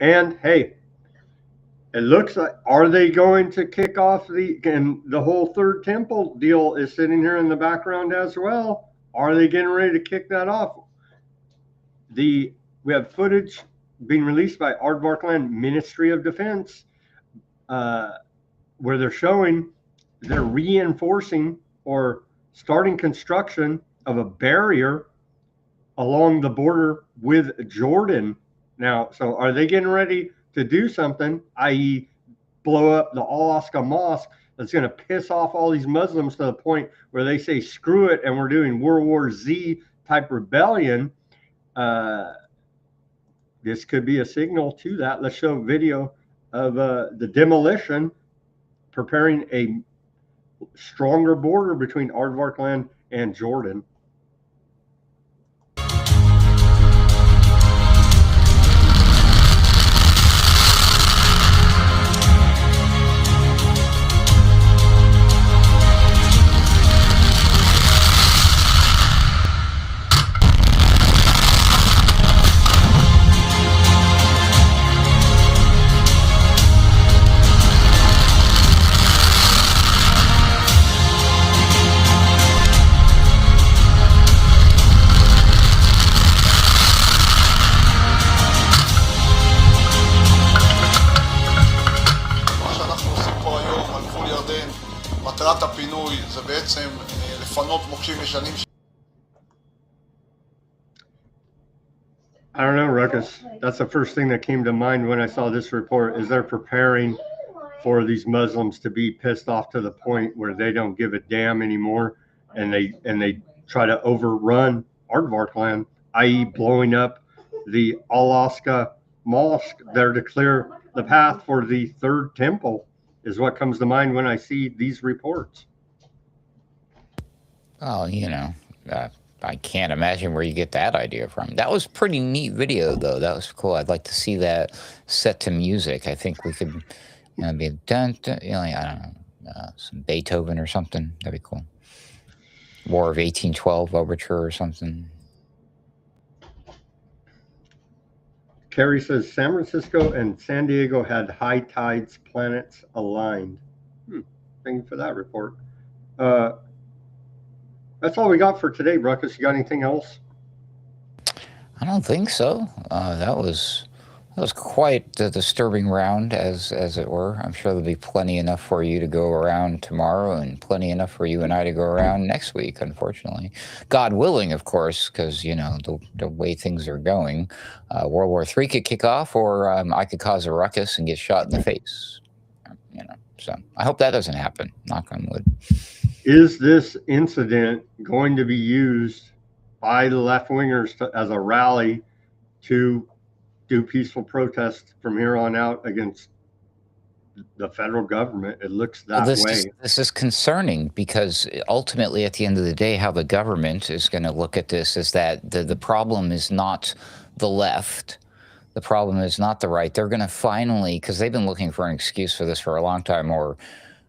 And hey, it looks like, are they going to kick off the whole third temple deal is sitting here in the background as well. Are they getting ready to kick that off? We have footage being released by Aardvarkland Ministry of Defense where they're showing they're reinforcing or starting construction of a barrier along the border with Jordan now. So are they getting ready to do something, i.e. blow up the Al-Aqsa Mosque, that's going to piss off all these Muslims to the point where they say, screw it, and we're doing World War Z type rebellion? This could be a signal to that. Let's show a video of the demolition, preparing a stronger border between Aardvarkland and Jordan. מטרת הפינוי זה בעצם לפנות מוקשים ישנים. I don't know, Ruckus. That's the first thing that came to mind when I saw this report, is they're preparing for these Muslims to be pissed off to the point where they don't give a damn anymore, and they try to overrun Aardvarkland, i.e. blowing up the Al-Aqsa Mosque there to clear the path for the third temple, is what comes to mind when I see these reports. Oh, I can't imagine where you get that idea from. That was pretty neat video, though. That was cool. I'd like to see that set to music. I think we could, be dun, dun, I don't know, some Beethoven or something. That'd be cool. War of 1812 overture or something. Kerry says San Francisco and San Diego had high tides, planets aligned. Thank you for that report. That's all we got for today, Ruckus. You got anything else? I don't think so. That was quite the disturbing round, as it were. I'm sure there'll be plenty enough for you to go around tomorrow, and plenty enough for you and I to go around next week, unfortunately. God willing, of course, because, the way things are going, World War III could kick off, or I could cause a ruckus and get shot in the face. So I hope that doesn't happen, knock on wood. Is this incident going to be used by the left-wingers as a rally to do peaceful protests from here on out against the federal government? It looks that way. This is concerning, because ultimately, at the end of the day, how the government is going to look at this is that the problem is not the left. The problem is not the right. They're going to finally, because they've been looking for an excuse for this for a long time, or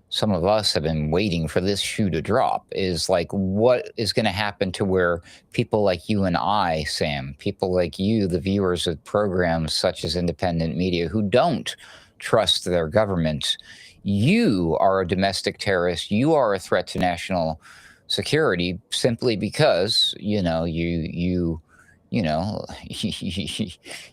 some of us have been waiting for this shoe to drop, is like, what is going to happen to where people like you and I, Sam, people like you, the viewers of programs such as independent media who don't trust their government, you are a domestic terrorist, you are a threat to national security, simply because,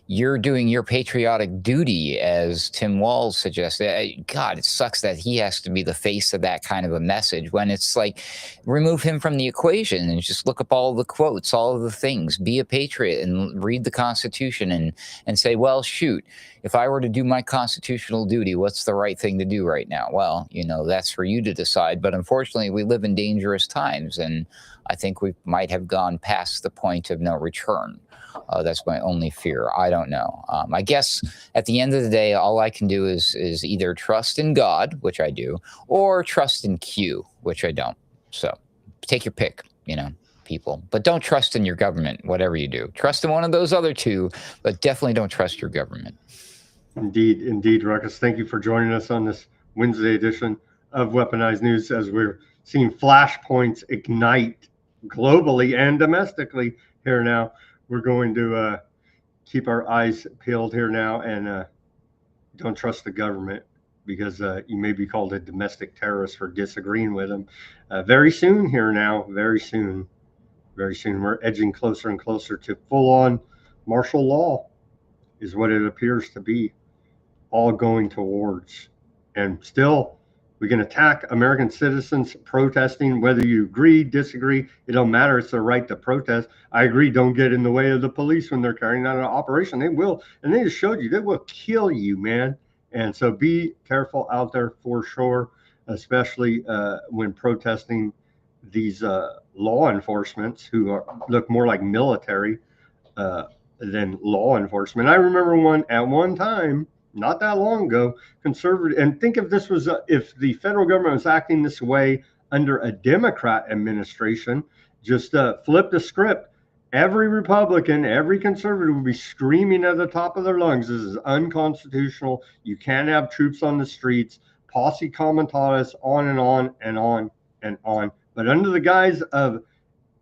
you're doing your patriotic duty, as Tim Walz suggested. God, it sucks that he has to be the face of that kind of a message, when it's like, remove him from the equation and just look up all the quotes, all of the things, be a patriot and read the Constitution and say, well, shoot, if I were to do my constitutional duty, what's the right thing to do right now? Well, that's for you to decide. But unfortunately, we live in dangerous times, and I think we might have gone past the point of no return. That's my only fear. I don't know. I guess at the end of the day, all I can do is either trust in God, which I do, or trust in Q, which I don't. So take your pick, people. But don't trust in your government, whatever you do. Trust in one of those other two, but definitely don't trust your government. Indeed, Ruckus. Thank you for joining us on this Wednesday edition of Weaponized News, as we're seeing flashpoints ignite globally and domestically here now. We're going to keep our eyes peeled here now, and don't trust the government, because you may be called a domestic terrorist for disagreeing with them very soon here now, very soon. Very soon, we're edging closer and closer to full-on martial law, is what it appears to be, all going towards. And still, we can attack American citizens protesting, whether you agree, disagree. It don't matter. It's their right to protest. I agree. Don't get in the way of the police when they're carrying out an operation. They will. And they just showed you, they will kill you, man. And so be careful out there for sure, especially when protesting these law enforcements who look more like military than law enforcement. I remember at one time, not that long ago, conservative, and think if this was if the federal government was acting this way under a Democrat administration, just flip the script. Every Republican, every conservative would be screaming at the top of their lungs, this is unconstitutional. You can't have troops on the streets, posse comitatus, on and on and on and on. But under the guise of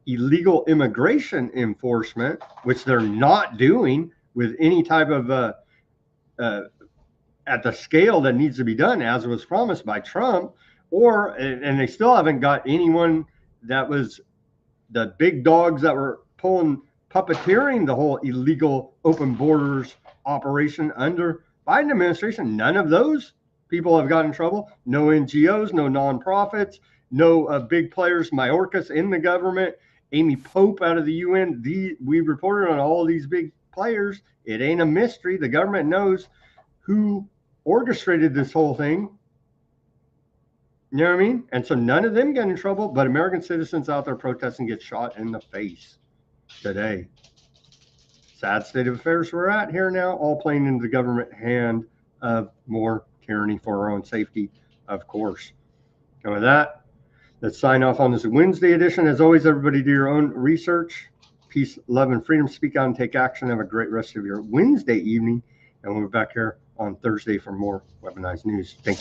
illegal immigration enforcement, which they're not doing with any type of at the scale that needs to be done, as was promised by Trump, and they still haven't got anyone that was the big dogs that were puppeteering the whole illegal open borders operation under Biden administration. None of those people have got in trouble. No NGOs, no nonprofits, no big players, Mayorkas in the government, Amy Pope out of the UN. We reported on all these big players. It ain't a mystery. The government knows who orchestrated this whole thing. You know what I mean? And so none of them get in trouble, but American citizens out there protesting get shot in the face today. Sad state of affairs we're at here now, all playing into the government hand of more tyranny for our own safety, of course. And with that, let's sign off on this Wednesday edition. As always, everybody do your own research. Peace, love, and freedom. Speak out and take action. Have a great rest of your Wednesday evening. And we'll be back here on Thursday for more Weaponized News. Thank you.